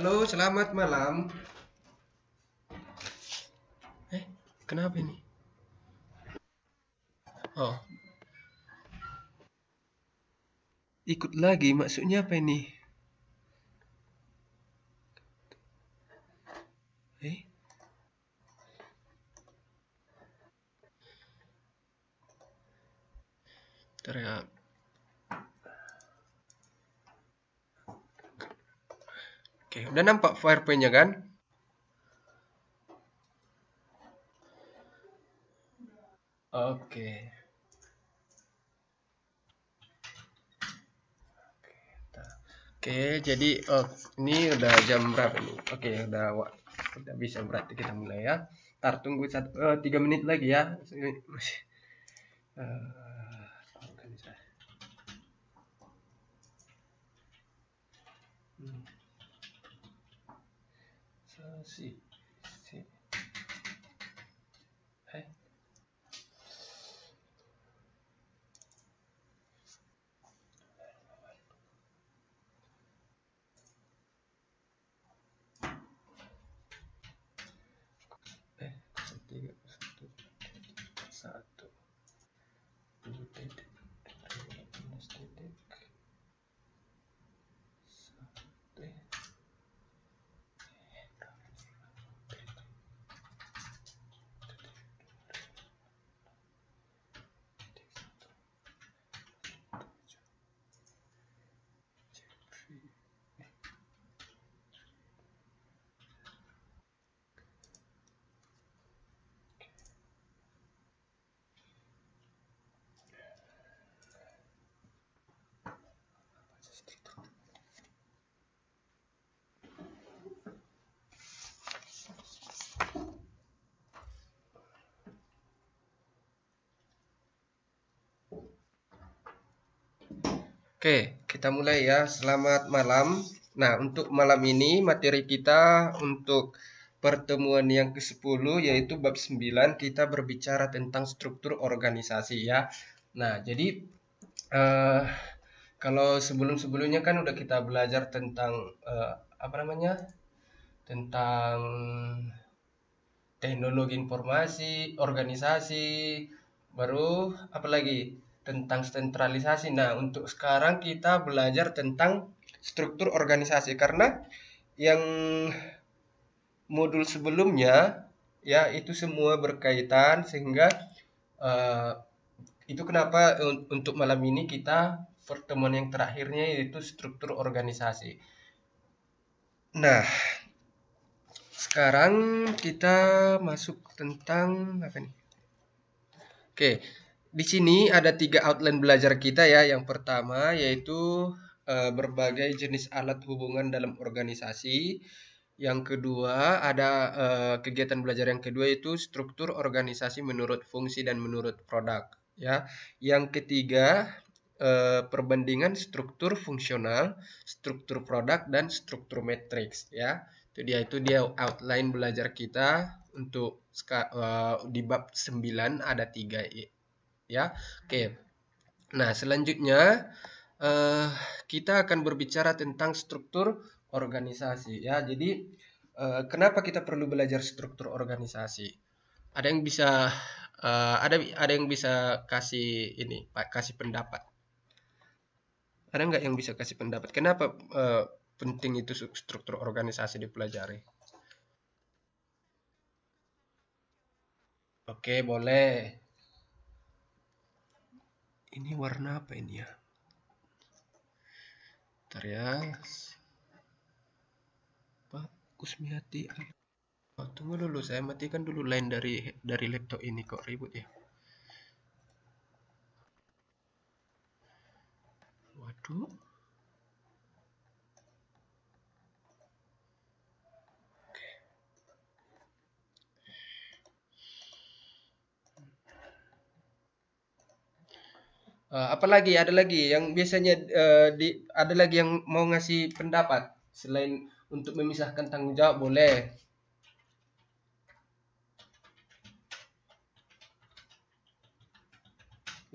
Halo, selamat malam. Kenapa ini? Oh, ikut lagi. Maksudnya apa ini? Eh, teriak. Oke, udah nampak PowerPoint-nya kan? Oke. Oke, jadi ini udah jam berapa nih? Oke, udah bisa berarti kita mulai ya. Ntar tunggu 3 menit lagi ya. Masih organisasi. Hmm, si, si, eh, eh, 1, 2 titik, 3 titik, 1, Oke, kita mulai ya. Selamat malam. Nah, untuk malam ini materi kita untuk pertemuan yang ke-10 yaitu bab 9 kita berbicara tentang struktur organisasi ya. Nah, jadi eh, kalau sebelum-sebelumnya kan udah kita belajar tentang apa namanya? Tentang teknologi informasi, organisasi, baru apa lagi? Tentang sentralisasi. Nah, untuk sekarang kita belajar tentang struktur organisasi karena yang modul sebelumnya ya itu semua berkaitan sehingga eh, itu kenapa untuk malam ini kita pertemuan yang terakhirnya yaitu struktur organisasi. Nah, sekarang kita masuk tentang apa nih? Oke, di sini ada 3 outline belajar kita ya. Yang pertama yaitu berbagai jenis alat hubungan dalam organisasi. Yang kedua ada kegiatan belajar yang kedua yaitu struktur organisasi menurut fungsi dan menurut produk. Ya, yang ketiga perbandingan struktur fungsional, struktur produk dan struktur matriks. Ya, itu dia outline belajar kita untuk di bab 9 ada 3 ya. Oke. Nah, selanjutnya eh, kita akan berbicara tentang struktur organisasi ya. Jadi kenapa kita perlu belajar struktur organisasi? Ada yang bisa ada yang bisa kasih ini, Pak, kasih pendapat. Ada nggak yang bisa kasih pendapat? Kenapa penting itu struktur organisasi dipelajari? Oke, boleh. Ini warna apa ini ya? Bentar ya. Pak Kusmiati. Oh, tunggu dulu, saya matikan dulu line dari laptop ini kok ribut ya. Waduh. Apalagi ada lagi yang biasanya ada lagi yang mau ngasih pendapat selain untuk memisahkan tanggung jawab boleh.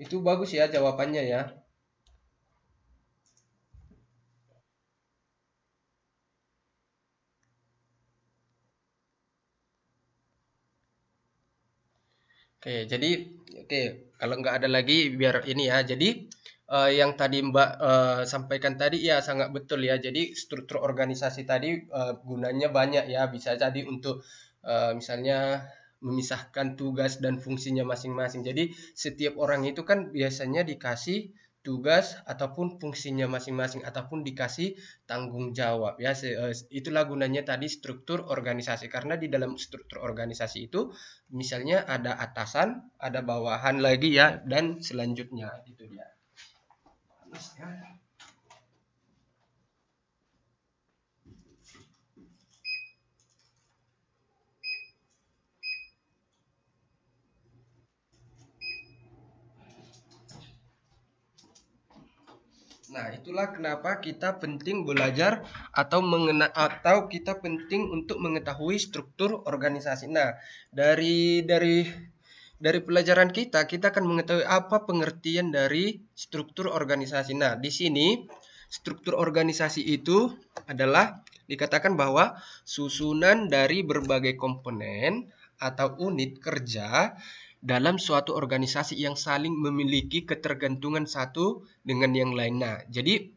Itu bagus ya jawabannya ya. Oke, kalau nggak ada lagi biar ini ya. Jadi yang tadi Mbak sampaikan tadi ya sangat betul ya. Jadi struktur organisasi tadi gunanya banyak ya. Bisa jadi untuk misalnya memisahkan tugas dan fungsinya masing-masing. Jadi setiap orang itu kan biasanya dikasih tugas ataupun fungsinya masing-masing ataupun dikasih tanggung jawab ya. Itulah gunanya tadi struktur organisasi, karena di dalam struktur organisasi itu misalnya ada atasan, ada bawahan lagi ya, dan selanjutnya itu dia. Nah, itulah kenapa kita penting belajar atau kita penting untuk mengetahui struktur organisasi. Nah, dari pelajaran kita akan mengetahui apa pengertian dari struktur organisasi. Nah, di sini struktur organisasi itu adalah dikatakan bahwa susunan dari berbagai komponen atau unit kerja dalam suatu organisasi yang saling memiliki ketergantungan satu dengan yang lain. Nah, jadi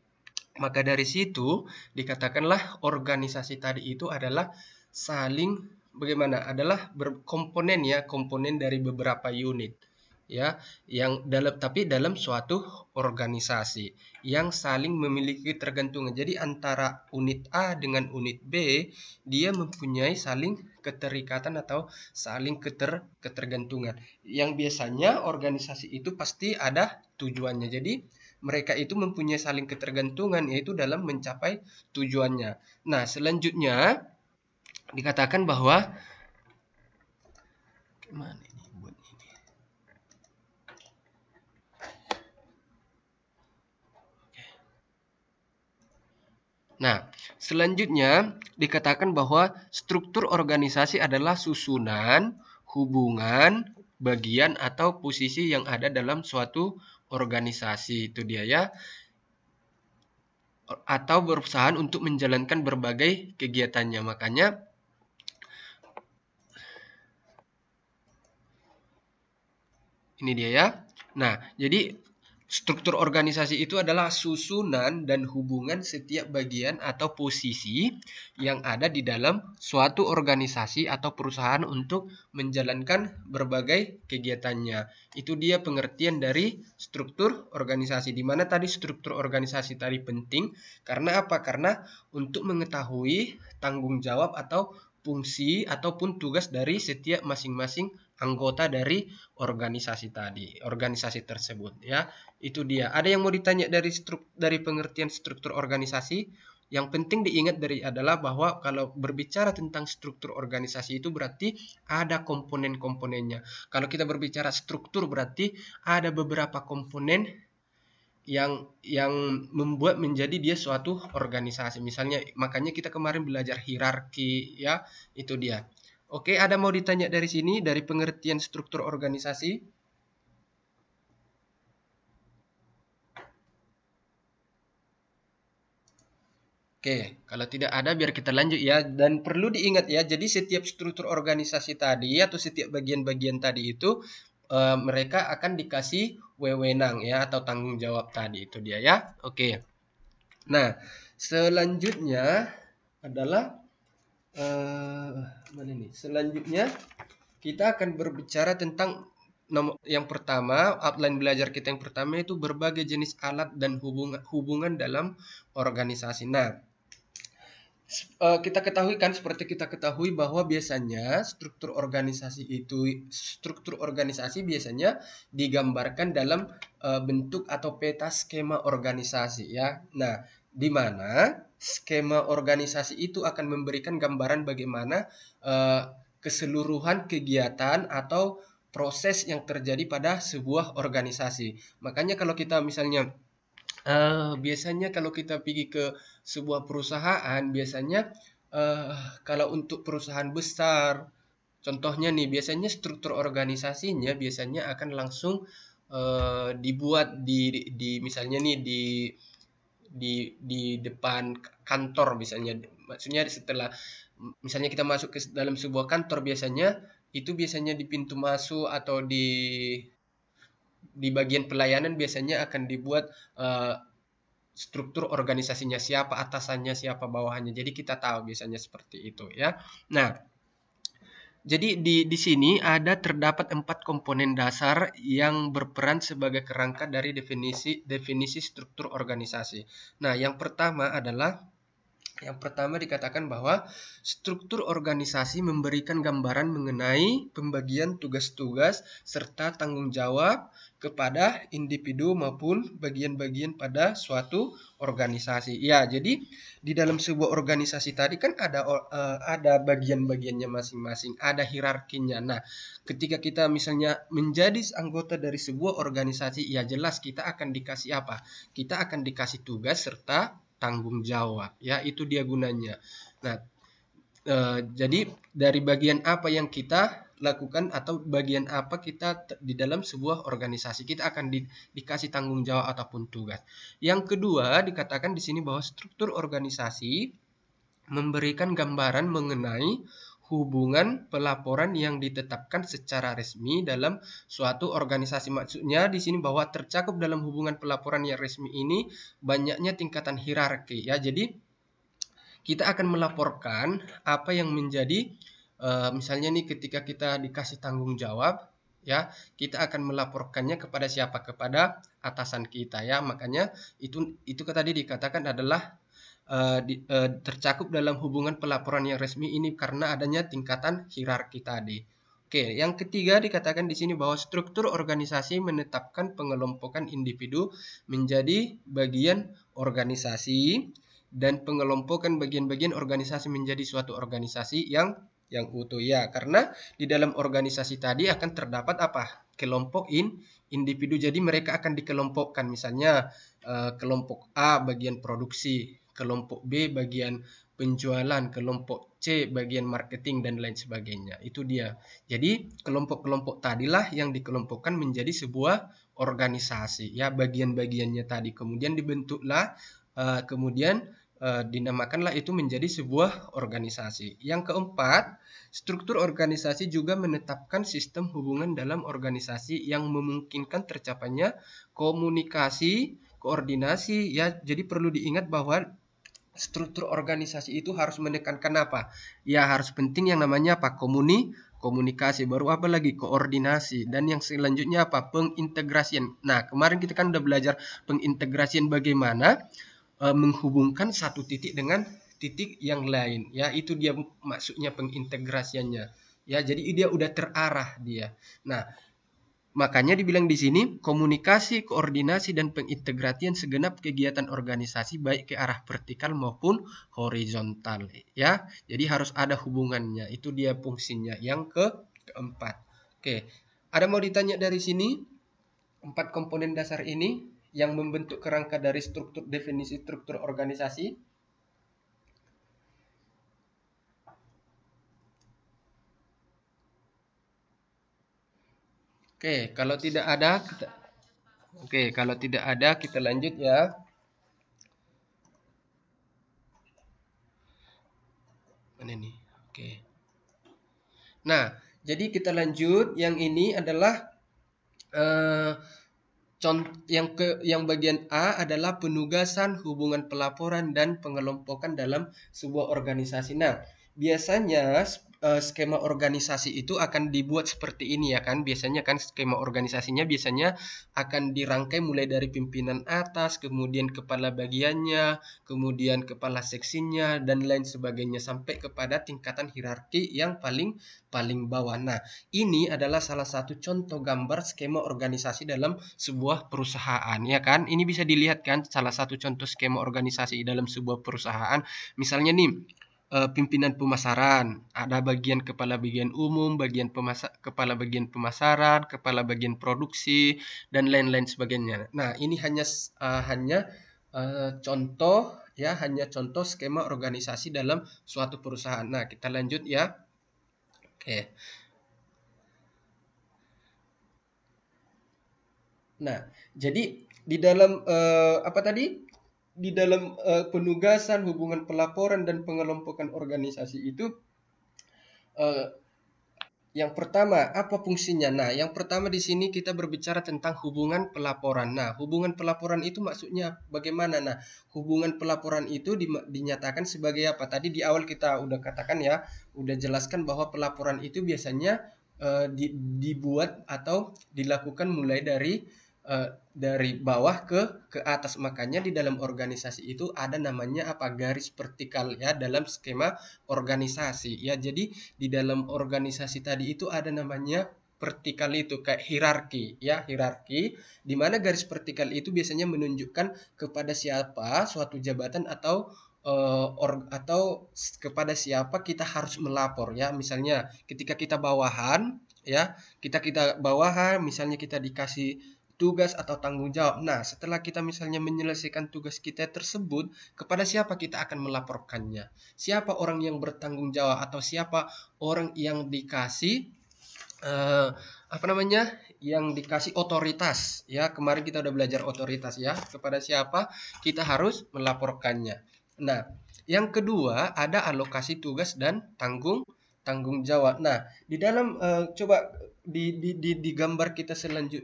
maka dari situ dikatakanlah organisasi tadi itu adalah saling bagaimana? Adalah berkomponen ya, komponen dari beberapa unit ya, yang dalam suatu organisasi yang saling memiliki ketergantungan. Jadi antara unit A dengan unit B dia mempunyai saling keterikatan atau saling ketergantungan. Yang biasanya organisasi itu pasti ada tujuannya. Jadi mereka itu mempunyai saling ketergantungan yaitu dalam mencapai tujuannya. Nah, selanjutnya dikatakan bahwa mana ini buat ini. Nah, selanjutnya dikatakan bahwa struktur organisasi adalah susunan, hubungan, bagian atau posisi yang ada dalam suatu organisasi. Itu dia ya. Atau berusaha untuk menjalankan berbagai kegiatannya. Makanya ini dia ya. Nah, jadi struktur organisasi itu adalah susunan dan hubungan setiap bagian atau posisi yang ada di dalam suatu organisasi atau perusahaan untuk menjalankan berbagai kegiatannya. Itu dia pengertian dari struktur organisasi. Di mana tadi struktur organisasi tadi penting karena apa? Karena untuk mengetahui tanggung jawab atau fungsi ataupun tugas dari setiap masing-masing anggota dari organisasi tersebut ya. Itu dia. Ada yang mau ditanya dari pengertian struktur organisasi? Yang penting diingat adalah bahwa kalau berbicara tentang struktur organisasi itu berarti ada komponen-komponennya. Kalau kita berbicara struktur berarti ada beberapa komponen yang membuat menjadi dia suatu organisasi. Misalnya makanya kita kemarin belajar hierarki ya, itu dia. Oke, ada mau ditanya dari sini dari pengertian struktur organisasi? Oke, kalau tidak ada biar kita lanjut ya. Dan perlu diingat ya, jadi setiap struktur organisasi tadi atau setiap bagian-bagian tadi itu mereka akan dikasih wewenang ya atau tanggung jawab tadi itu dia ya. Oke. Nah, selanjutnya adalah mana nih? Selanjutnya kita akan berbicara tentang yang pertama, outline belajar kita yang pertama itu berbagai jenis alat dan hubungan dalam organisasi. Nah, kita ketahui bahwa biasanya struktur organisasi biasanya digambarkan dalam bentuk atau peta skema organisasi ya. Nah, di mana skema organisasi itu akan memberikan gambaran bagaimana keseluruhan kegiatan atau proses yang terjadi pada sebuah organisasi. Makanya kalau kita misalnya biasanya kalau kita pergi ke sebuah perusahaan, biasanya kalau untuk perusahaan besar, contohnya nih, biasanya struktur organisasinya biasanya akan langsung dibuat di misalnya nih di depan kantor misalnya. Maksudnya setelah misalnya kita masuk ke dalam sebuah kantor biasanya itu biasanya di pintu masuk atau di bagian pelayanan biasanya akan dibuat struktur organisasinya, siapa atasannya, siapa bawahannya. Jadi kita tahu biasanya seperti itu ya. Nah, jadi di sini terdapat 4 komponen dasar yang berperan sebagai kerangka dari definisi struktur organisasi. Nah, yang pertama dikatakan bahwa struktur organisasi memberikan gambaran mengenai pembagian tugas-tugas serta tanggung jawab kepada individu maupun bagian-bagian pada suatu organisasi. Ya, jadi di dalam sebuah organisasi tadi kan ada bagian-bagiannya masing-masing, ada hierarkinya. Nah, ketika kita misalnya menjadi anggota dari sebuah organisasi, ya jelas kita akan dikasih apa? Kita akan dikasih tugas serta tanggung jawab, ya itu dia gunanya. Nah, jadi dari bagian apa yang kita lakukan atau bagian apa kita di dalam sebuah organisasi, kita akan dikasih tanggung jawab ataupun tugas. Yang kedua dikatakan di sini bahwa struktur organisasi memberikan gambaran mengenai hubungan pelaporan yang ditetapkan secara resmi dalam suatu organisasi. Maksudnya di sini bahwa tercakup dalam hubungan pelaporan yang resmi ini banyaknya tingkatan hierarki ya. Jadi kita akan melaporkan apa yang menjadi misalnya nih ketika kita dikasih tanggung jawab ya, kita akan melaporkannya kepada siapa? Kepada atasan kita ya. Makanya itu tadi dikatakan adalah tercakup dalam hubungan pelaporan yang resmi ini karena adanya tingkatan hierarki tadi. Oke, yang ketiga dikatakan di sini bahwa struktur organisasi menetapkan pengelompokan individu menjadi bagian organisasi dan pengelompokan bagian-bagian organisasi menjadi suatu organisasi yang utuh ya, karena di dalam organisasi tadi akan terdapat apa? Kelompok individu. Jadi mereka akan dikelompokkan, misalnya kelompok A bagian produksi, kelompok B bagian penjualan, kelompok C bagian marketing dan lain sebagainya. Itu dia. Jadi kelompok-kelompok tadilah yang dikelompokkan menjadi sebuah organisasi ya, bagian-bagiannya tadi. Kemudian dibentuklah kemudian dinamakanlah itu menjadi sebuah organisasi. Yang keempat, struktur organisasi juga menetapkan sistem hubungan dalam organisasi yang memungkinkan tercapainya komunikasi, koordinasi ya. Jadi perlu diingat bahwa struktur organisasi itu harus menekankan apa? Ya harus penting yang namanya apa? Komunikasi, baru apa lagi? Koordinasi, dan yang selanjutnya apa? Pengintegrasian. Nah, kemarin kita kan udah belajar pengintegrasian bagaimana menghubungkan satu titik dengan titik yang lain ya, itu dia maksudnya pengintegrasiannya ya. Jadi dia udah terarah dia. Nah, makanya dibilang di sini komunikasi, koordinasi dan pengintegrasian segenap kegiatan organisasi baik ke arah vertikal maupun horizontal ya. Jadi harus ada hubungannya, itu dia fungsinya yang keempat. Oke, ada mau ditanya dari sini 4 komponen dasar ini yang membentuk kerangka dari definisi struktur organisasi? Oke, kalau tidak ada kita lanjut ya. Mana nih? Oke. Nah, jadi kita lanjut. Yang ini adalah yang bagian A adalah penugasan, hubungan pelaporan dan pengelompokan dalam sebuah organisasi. Nah, biasanya skema organisasi itu akan dibuat seperti ini ya kan. Biasanya kan skema organisasinya biasanya akan dirangkai mulai dari pimpinan atas, kemudian kepala bagiannya, kemudian kepala seksinya dan lain sebagainya sampai kepada tingkatan hierarki yang paling bawah. Nah, ini adalah salah satu contoh gambar skema organisasi dalam sebuah perusahaan ya kan. Ini bisa dilihat kan salah satu contoh skema organisasi dalam sebuah perusahaan. Misalnya nih pimpinan pemasaran, ada bagian kepala bagian umum, kepala bagian pemasaran, kepala bagian produksi dan lain-lain sebagainya. Nah, ini hanya contoh ya, hanya contoh skema organisasi dalam suatu perusahaan. Nah, kita lanjut ya. Oke. Nah, jadi di dalam apa tadi? Di dalam penugasan, hubungan pelaporan dan pengelompokan organisasi itu Yang pertama, apa fungsinya? Nah, yang pertama di sini kita berbicara tentang hubungan pelaporan. Nah, hubungan pelaporan itu maksudnya bagaimana? Nah, hubungan pelaporan itu dinyatakan sebagai apa? Tadi di awal kita udah katakan ya, udah jelaskan bahwa pelaporan itu biasanya dibuat atau dilakukan mulai dari bawah ke atas. Makanya di dalam organisasi itu ada namanya apa? Garis vertikal ya dalam skema organisasi ya. Jadi di dalam organisasi tadi itu ada namanya vertikal itu kayak hierarki ya, hierarki di mana garis vertikal itu biasanya menunjukkan kepada siapa suatu jabatan atau atau kepada siapa kita harus melapor ya. Misalnya ketika kita bawahan ya, kita bawahan misalnya kita dikasih tugas atau tanggung jawab. Nah, setelah kita misalnya menyelesaikan tugas kita tersebut, kepada siapa kita akan melaporkannya? Siapa orang yang bertanggung jawab atau siapa orang yang dikasih apa namanya? Yang dikasih otoritas ya. Kemarin kita udah belajar otoritas ya. Kepada siapa kita harus melaporkannya. Nah, yang kedua ada alokasi tugas dan tanggung jawab. Nah, di dalam coba di gambar kita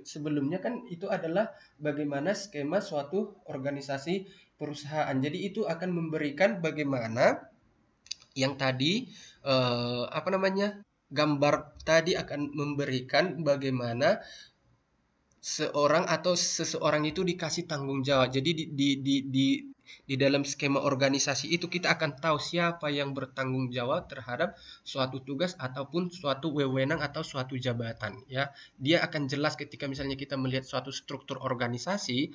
sebelumnya kan itu adalah bagaimana skema suatu organisasi perusahaan. Jadi itu akan memberikan bagaimana yang tadi apa namanya? Gambar tadi akan memberikan bagaimana seorang atau seseorang itu dikasih tanggung jawab. Jadi di dalam skema organisasi itu kita akan tahu siapa yang bertanggung jawab terhadap suatu tugas ataupun suatu wewenang atau suatu jabatan ya. Dia akan jelas ketika misalnya kita melihat suatu struktur organisasi,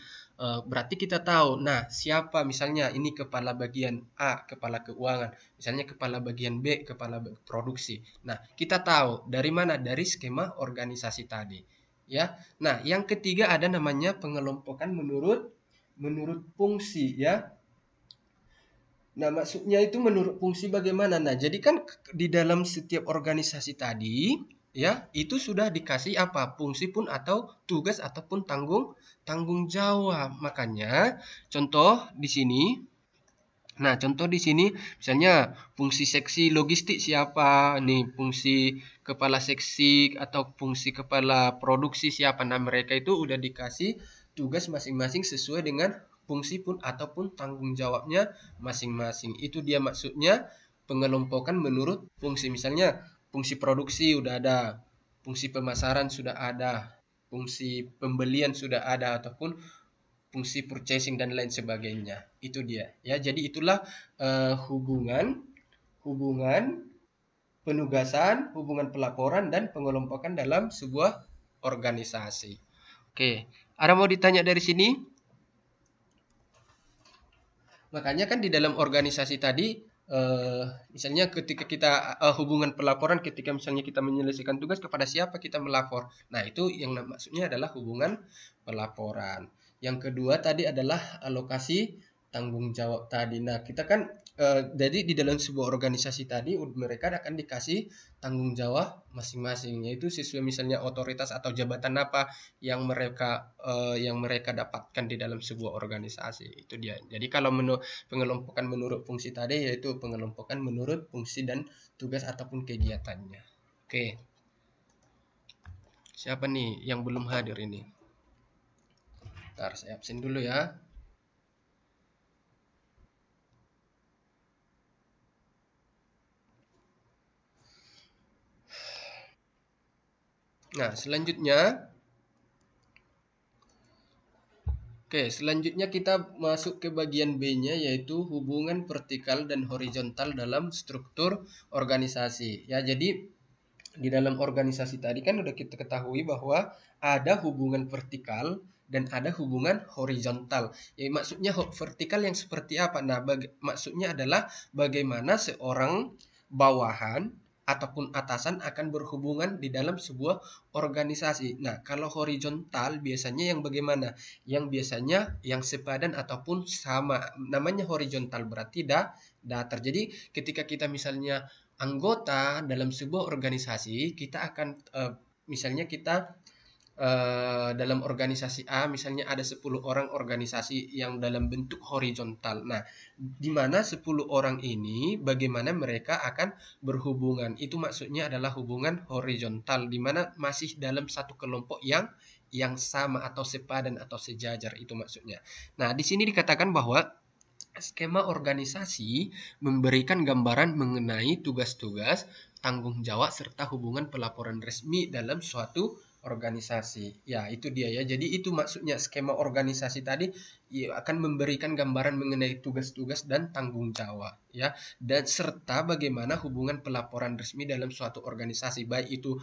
berarti kita tahu nah siapa misalnya ini kepala bagian A, kepala keuangan, misalnya kepala bagian B, kepala produksi. Nah, kita tahu dari mana? Dari skema organisasi tadi. Ya. Nah, yang ketiga ada namanya pengelompokan menurut fungsi ya. Nah, maksudnya itu menurut fungsi bagaimana? Nah, jadi kan di dalam setiap organisasi tadi ya, itu sudah dikasih apa? Fungsi pun atau tugas ataupun tanggung jawab. Makanya contoh di sini. Nah, contoh di sini misalnya fungsi seksi logistik siapa? Nih, fungsi kepala seksi atau fungsi kepala produksi siapa? Nah, mereka itu udah dikasih tugas masing-masing sesuai dengan fungsi pun ataupun tanggung jawabnya masing-masing. Itu dia maksudnya pengelompokan menurut fungsi. Misalnya fungsi produksi udah ada, fungsi pemasaran sudah ada, fungsi pembelian sudah ada ataupun fungsi purchasing dan lain sebagainya. Itu dia ya. Jadi itulah hubungan penugasan, hubungan pelaporan dan pengelompokan dalam sebuah organisasi. Oke, ada mau ditanya dari sini? Makanya kan di dalam organisasi tadi misalnya ketika kita hubungan pelaporan ketika misalnya kita menyelesaikan tugas kepada siapa kita melapor. Nah, itu yang maksudnya adalah hubungan pelaporan. Yang kedua tadi adalah alokasi tanggung jawab tadi. Nah, kita kan jadi di dalam sebuah organisasi tadi mereka akan dikasih tanggung jawab masing-masing, yaitu sesuai misalnya otoritas atau jabatan apa yang mereka dapatkan di dalam sebuah organisasi. Itu dia. Jadi kalau pengelompokan menurut fungsi tadi yaitu pengelompokan menurut fungsi dan tugas ataupun kegiatannya. Oke. Siapa nih yang belum hadir ini? Ntar saya absen dulu ya. Nah, selanjutnya kita masuk ke bagian B-nya yaitu hubungan vertikal dan horizontal dalam struktur organisasi. Ya, jadi di dalam organisasi tadi kan udah kita ketahui bahwa ada hubungan vertikal dan ada hubungan horizontal. Ya, maksudnya vertikal yang seperti apa? Nah, maksudnya adalah bagaimana seorang bawahan ataupun atasan akan berhubungan di dalam sebuah organisasi. Nah, kalau horizontal biasanya yang bagaimana? Yang biasanya yang sepadan ataupun sama. Namanya horizontal berarti datar. Jadi ketika kita misalnya anggota dalam sebuah organisasi, kita akan misalnya kita dalam organisasi A misalnya ada 10 orang organisasi yang dalam bentuk horizontal. Nah, di mana 10 orang ini bagaimana mereka akan berhubungan. Itu maksudnya adalah hubungan horizontal di mana masih dalam satu kelompok yang sama atau sepadan atau sejajar, itu maksudnya. Nah, di sini dikatakan bahwa skema organisasi memberikan gambaran mengenai tugas-tugas, tanggung jawab, serta hubungan pelaporan resmi dalam suatu organisasi. Ya, itu dia ya. Jadi itu maksudnya skema organisasi tadi ya, akan memberikan gambaran mengenai tugas-tugas dan tanggung jawab ya, dan serta bagaimana hubungan pelaporan resmi dalam suatu organisasi, baik itu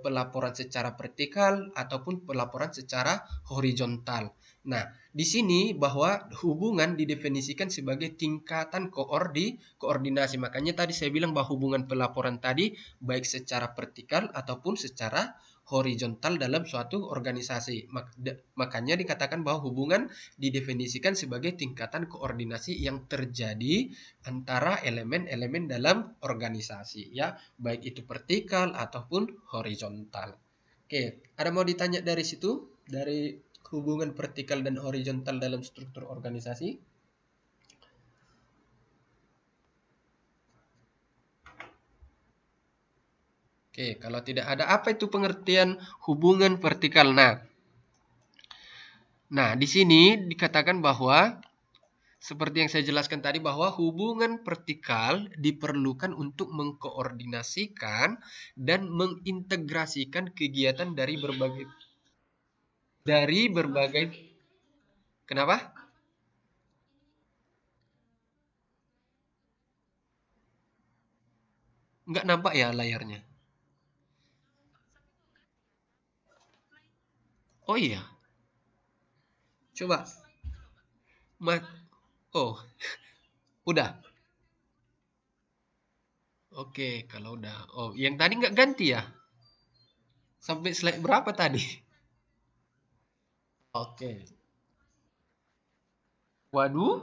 pelaporan secara vertikal ataupun pelaporan secara horizontal. Nah, di sini bahwa hubungan didefinisikan sebagai tingkatan koordinasi. Makanya tadi saya bilang bahwa hubungan pelaporan tadi baik secara vertikal ataupun secara horizontal dalam suatu organisasi. Makanya dikatakan bahwa hubungan didefinisikan sebagai tingkatan koordinasi yang terjadi antara elemen-elemen dalam organisasi ya, baik itu vertikal ataupun horizontal. Oke, ada mau ditanya dari situ, dari hubungan vertikal dan horizontal dalam struktur organisasi? Oke, kalau tidak ada, apa itu pengertian hubungan vertikal? Nah, di sini dikatakan bahwa seperti yang saya jelaskan tadi bahwa hubungan vertikal diperlukan untuk mengkoordinasikan dan mengintegrasikan kegiatan dari berbagai. Kenapa? Nggak nampak ya layarnya? Oh iya, coba. Oh, udah. Oke, kalau udah. Oh, yang tadi nggak ganti ya? Sampai slide berapa tadi? Oke. Waduh,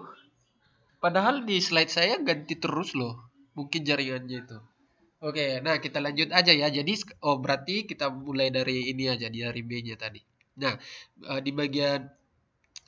padahal di slide saya ganti terus loh. Mungkin jaringannya itu. Oke, nah kita lanjut aja ya. Jadi, oh berarti kita mulai dari ini aja, dari B-nya tadi. Nah, di bagian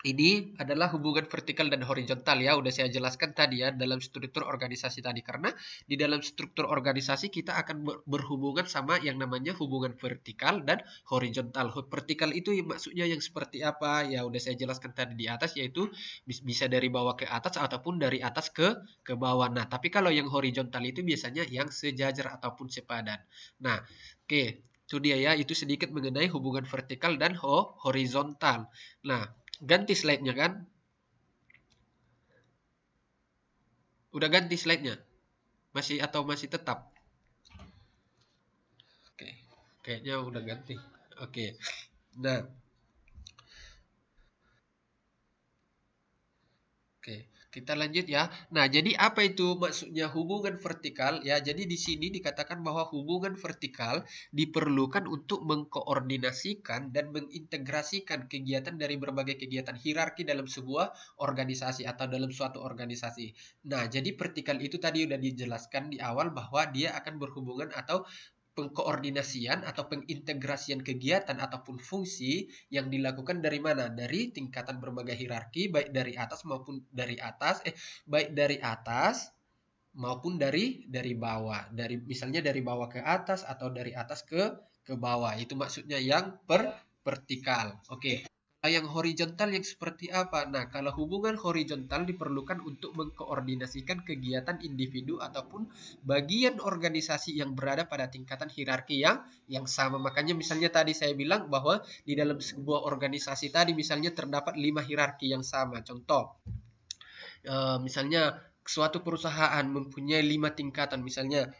ini adalah hubungan vertikal dan horizontal ya. Udah saya jelaskan tadi ya dalam struktur organisasi tadi. Karena di dalam struktur organisasi kita akan berhubungan sama yang namanya hubungan vertikal dan horizontal. Vertikal itu maksudnya yang seperti apa? Ya udah saya jelaskan tadi di atas, yaitu bisa dari bawah ke atas ataupun dari atas ke bawah. Nah, tapi kalau yang horizontal itu biasanya yang sejajar ataupun sepadan. Nah, oke. Itu dia ya, itu sedikit mengenai hubungan vertikal dan horizontal. Nah, ganti slide-nya kan? Udah ganti slide-nya? Masih atau masih tetap? Oke, kayaknya udah ganti. Oke. Nah, oke, kita lanjut ya. Nah, jadi apa itu maksudnya hubungan vertikal? Ya, jadi di sini dikatakan bahwa hubungan vertikal diperlukan untuk mengkoordinasikan dan mengintegrasikan kegiatan dari berbagai kegiatan hierarki dalam sebuah organisasi atau dalam suatu organisasi. Nah, jadi vertikal itu tadi udah dijelaskan di awal bahwa dia akan berhubungan atau pengkoordinasian atau pengintegrasian kegiatan ataupun fungsi yang dilakukan dari mana? Dari tingkatan berbagai hierarki, baik dari atas maupun dari atas, baik dari atas maupun dari bawah. Dari misalnya dari bawah ke atas atau dari atas ke bawah. Itu maksudnya yang vertikal. Oke. Yang horizontal yang seperti apa? Nah, kalau hubungan horizontal diperlukan untuk mengkoordinasikan kegiatan individu ataupun bagian organisasi yang berada pada tingkatan hierarki yang sama. Makanya misalnya tadi saya bilang bahwa di dalam sebuah organisasi tadi misalnya terdapat 5 hierarki yang sama. Contoh, misalnya suatu perusahaan mempunyai 5 tingkatan, misalnya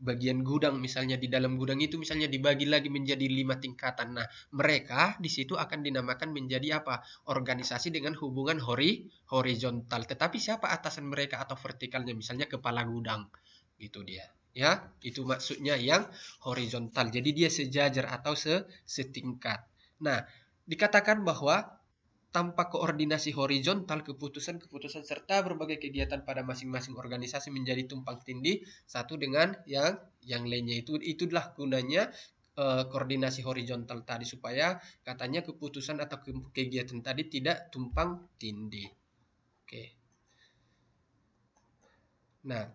bagian gudang, misalnya di dalam gudang itu misalnya dibagi lagi menjadi 5 tingkatan. Nah, mereka di situ akan dinamakan menjadi apa? Organisasi dengan hubungan horizontal. Tetapi siapa atasan mereka atau vertikalnya? Misalnya kepala gudang. Gitu dia. Ya, itu maksudnya yang horizontal. Jadi dia sejajar atau setingkat. Nah, dikatakan bahwa tanpa koordinasi horizontal, keputusan-keputusan serta berbagai kegiatan pada masing-masing organisasi menjadi tumpang tindih satu dengan yang lainnya. Itulah gunanya koordinasi horizontal tadi supaya katanya keputusan atau kegiatan tadi tidak tumpang tindih. Oke. Nah,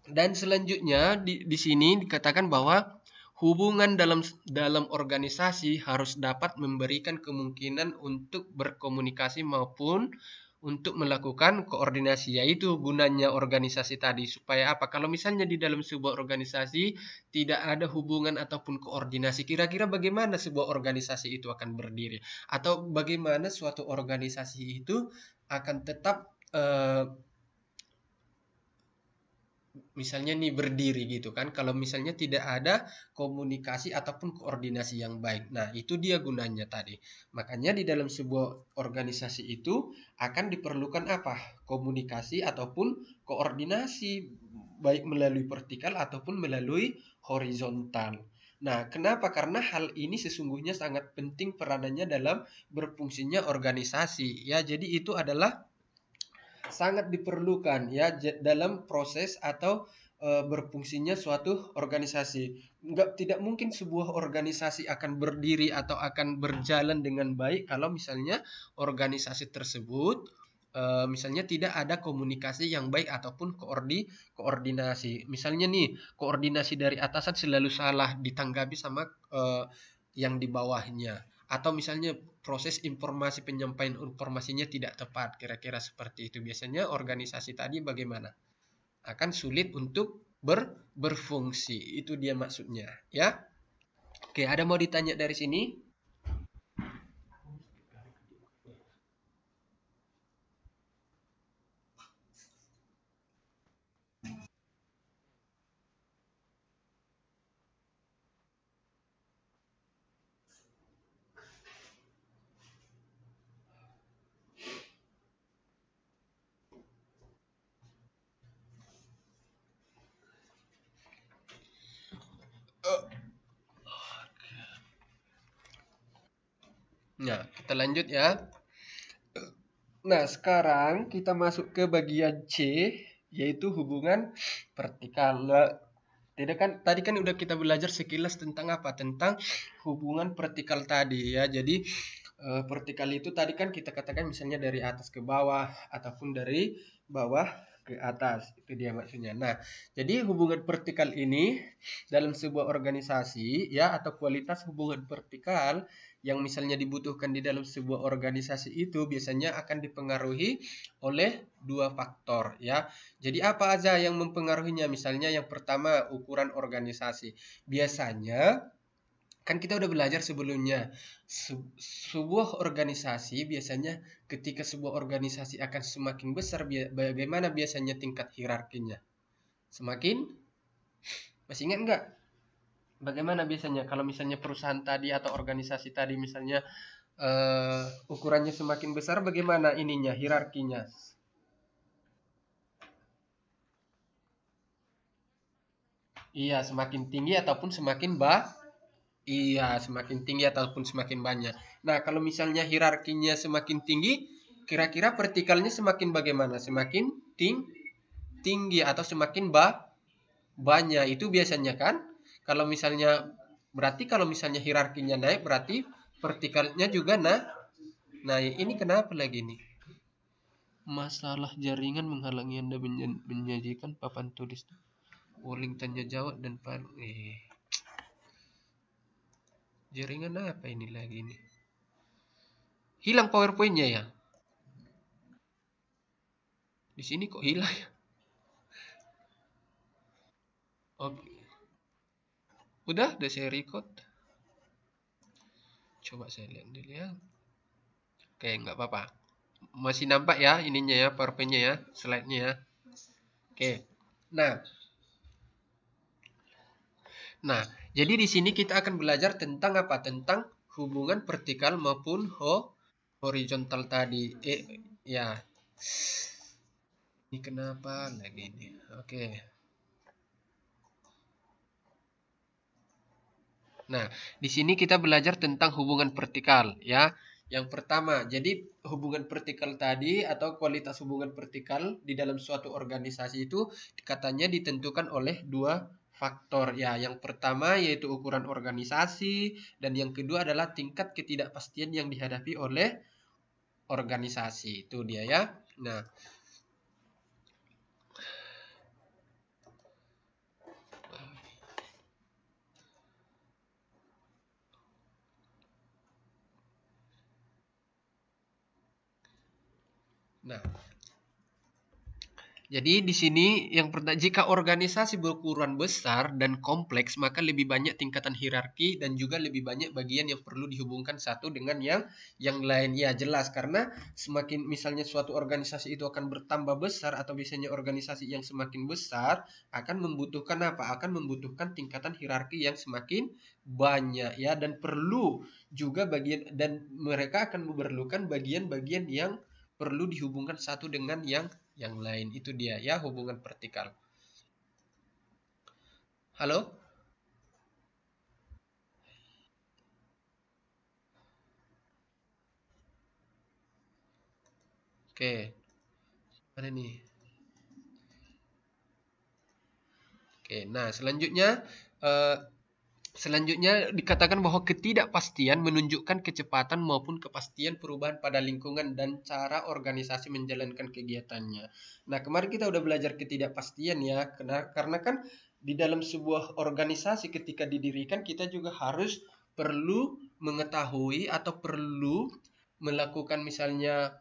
dan selanjutnya di sini dikatakan bahwa hubungan dalam organisasi harus dapat memberikan kemungkinan untuk berkomunikasi maupun untuk melakukan koordinasi, yaitu gunanya organisasi tadi. Supaya apa? Kalau misalnya di dalam sebuah organisasi tidak ada hubungan ataupun koordinasi, kira-kira bagaimana sebuah organisasi itu akan berdiri? Atau bagaimana suatu organisasi itu akan tetap misalnya nih berdiri gitu kan, kalau misalnya tidak ada komunikasi ataupun koordinasi yang baik. Nah, itu dia gunanya tadi. Makanya di dalam sebuah organisasi itu akan diperlukan apa? Komunikasi ataupun koordinasi baik melalui vertikal ataupun melalui horizontal. Nah, kenapa? Karena hal ini sesungguhnya sangat penting peranannya dalam berfungsinya organisasi ya. Jadi itu adalah sangat diperlukan ya dalam proses atau berfungsinya suatu organisasi. Tidak mungkin sebuah organisasi akan berdiri atau akan berjalan dengan baik kalau misalnya organisasi tersebut misalnya tidak ada komunikasi yang baik ataupun koordinasi. Misalnya nih, koordinasi dari atasan selalu salah ditanggapi sama yang di bawahnya. Atau misalnya proses informasi penyampaian informasinya tidak tepat, kira-kira seperti itu. Biasanya organisasi tadi bagaimana? Akan sulit untuk berfungsi. Itu dia maksudnya, ya. Oke, ada mau ditanya dari sini? Nah, kita lanjut ya. Nah, sekarang kita masuk ke bagian C, yaitu hubungan vertikal. Nah, tadi kan udah kita belajar sekilas tentang apa? Tentang hubungan vertikal tadi ya. Jadi vertikal itu tadi kan kita katakan misalnya dari atas ke bawah ataupun dari bawah ke atas. Itu dia maksudnya. Nah, jadi hubungan vertikal ini dalam sebuah organisasi ya atau kualitas hubungan vertikal yang misalnya dibutuhkan di dalam sebuah organisasi itu biasanya akan dipengaruhi oleh dua faktor ya. Jadi apa aja yang mempengaruhinya? Misalnya yang pertama ukuran organisasi. Biasanya kan kita udah belajar sebelumnya sebuah organisasi biasanya ketika sebuah organisasi akan semakin besar bagaimana biasanya tingkat hierarkinya? Semakin masih ingat nggak? Bagaimana biasanya kalau misalnya perusahaan tadi atau organisasi tadi misalnya ukurannya semakin besar bagaimana ininya hierarkinya? Iya, semakin tinggi ataupun semakin iya, semakin tinggi ataupun semakin banyak. Nah, kalau misalnya hierarkinya semakin tinggi, kira-kira vertikalnya semakin bagaimana? Semakin tinggi atau semakin banyak. Itu biasanya kan? Kalau misalnya berarti kalau misalnya hierarkinya naik berarti vertikalnya juga nah ini kenapa lagi nih? Masalah jaringan menghalangi Anda menyajikan papan tulis. Polling tanya jawab dan jaringan apa ini lagi nih? Hilang PowerPoint-nya ya? Di sini kok hilang ya? Oke. Udah saya record. Coba saya lihat dulu ya. Oke, nggak apa-apa. Masih nampak ya ininya ya, PowerPoint-nya ya, slide-nya ya. Oke. Nah, jadi di sini kita akan belajar tentang apa? Tentang hubungan vertikal maupun horizontal tadi. Ya. Ini kenapa lagi ini? Oke. Nah, di sini kita belajar tentang hubungan vertikal ya. Yang pertama, jadi hubungan vertikal tadi atau kualitas hubungan vertikal di dalam suatu organisasi itu katanya ditentukan oleh dua faktor ya. Yang pertama yaitu ukuran organisasi dan yang kedua adalah tingkat ketidakpastian yang dihadapi oleh organisasi. Itu dia ya. Nah, jadi di sini yang pertama, jika organisasi berukuran besar dan kompleks, maka lebih banyak tingkatan hierarki dan juga lebih banyak bagian yang perlu dihubungkan satu dengan yang lain. Ya, jelas karena semakin misalnya suatu organisasi itu akan bertambah besar atau biasanya organisasi yang semakin besar akan membutuhkan apa? Akan membutuhkan tingkatan hierarki yang semakin banyak ya, dan perlu juga bagian, dan mereka akan memerlukan bagian-bagian yang perlu dihubungkan satu dengan yang lain. Itu dia ya, hubungan vertikal. Halo? Oke. Mana nih? Oke, nah selanjutnya dikatakan bahwa ketidakpastian menunjukkan kecepatan maupun kepastian perubahan pada lingkungan dan cara organisasi menjalankan kegiatannya. Nah, kemarin kita udah belajar ketidakpastian ya, karena kan di dalam sebuah organisasi ketika didirikan kita juga harus perlu mengetahui atau perlu melakukan misalnya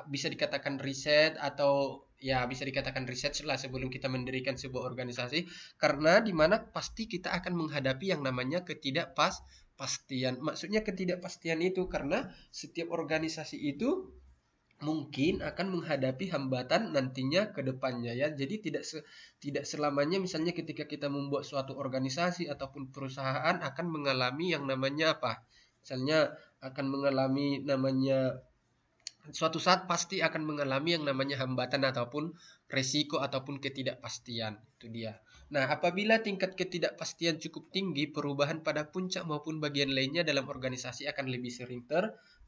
bisa dikatakan riset atau ya bisa dikatakan riset lah sebelum kita mendirikan sebuah organisasi, karena di mana pasti kita akan menghadapi yang namanya ketidakpastian. Maksudnya ketidakpastian itu karena setiap organisasi itu mungkin akan menghadapi hambatan nantinya ke depannya ya. Jadi tidak selamanya misalnya ketika kita membuat suatu organisasi ataupun perusahaan akan mengalami yang namanya apa? Misalnya akan mengalami namanya suatu saat pasti akan mengalami yang namanya hambatan ataupun resiko ataupun ketidakpastian. Itu dia. Nah, apabila tingkat ketidakpastian cukup tinggi, perubahan pada puncak maupun bagian lainnya dalam organisasi akan lebih sering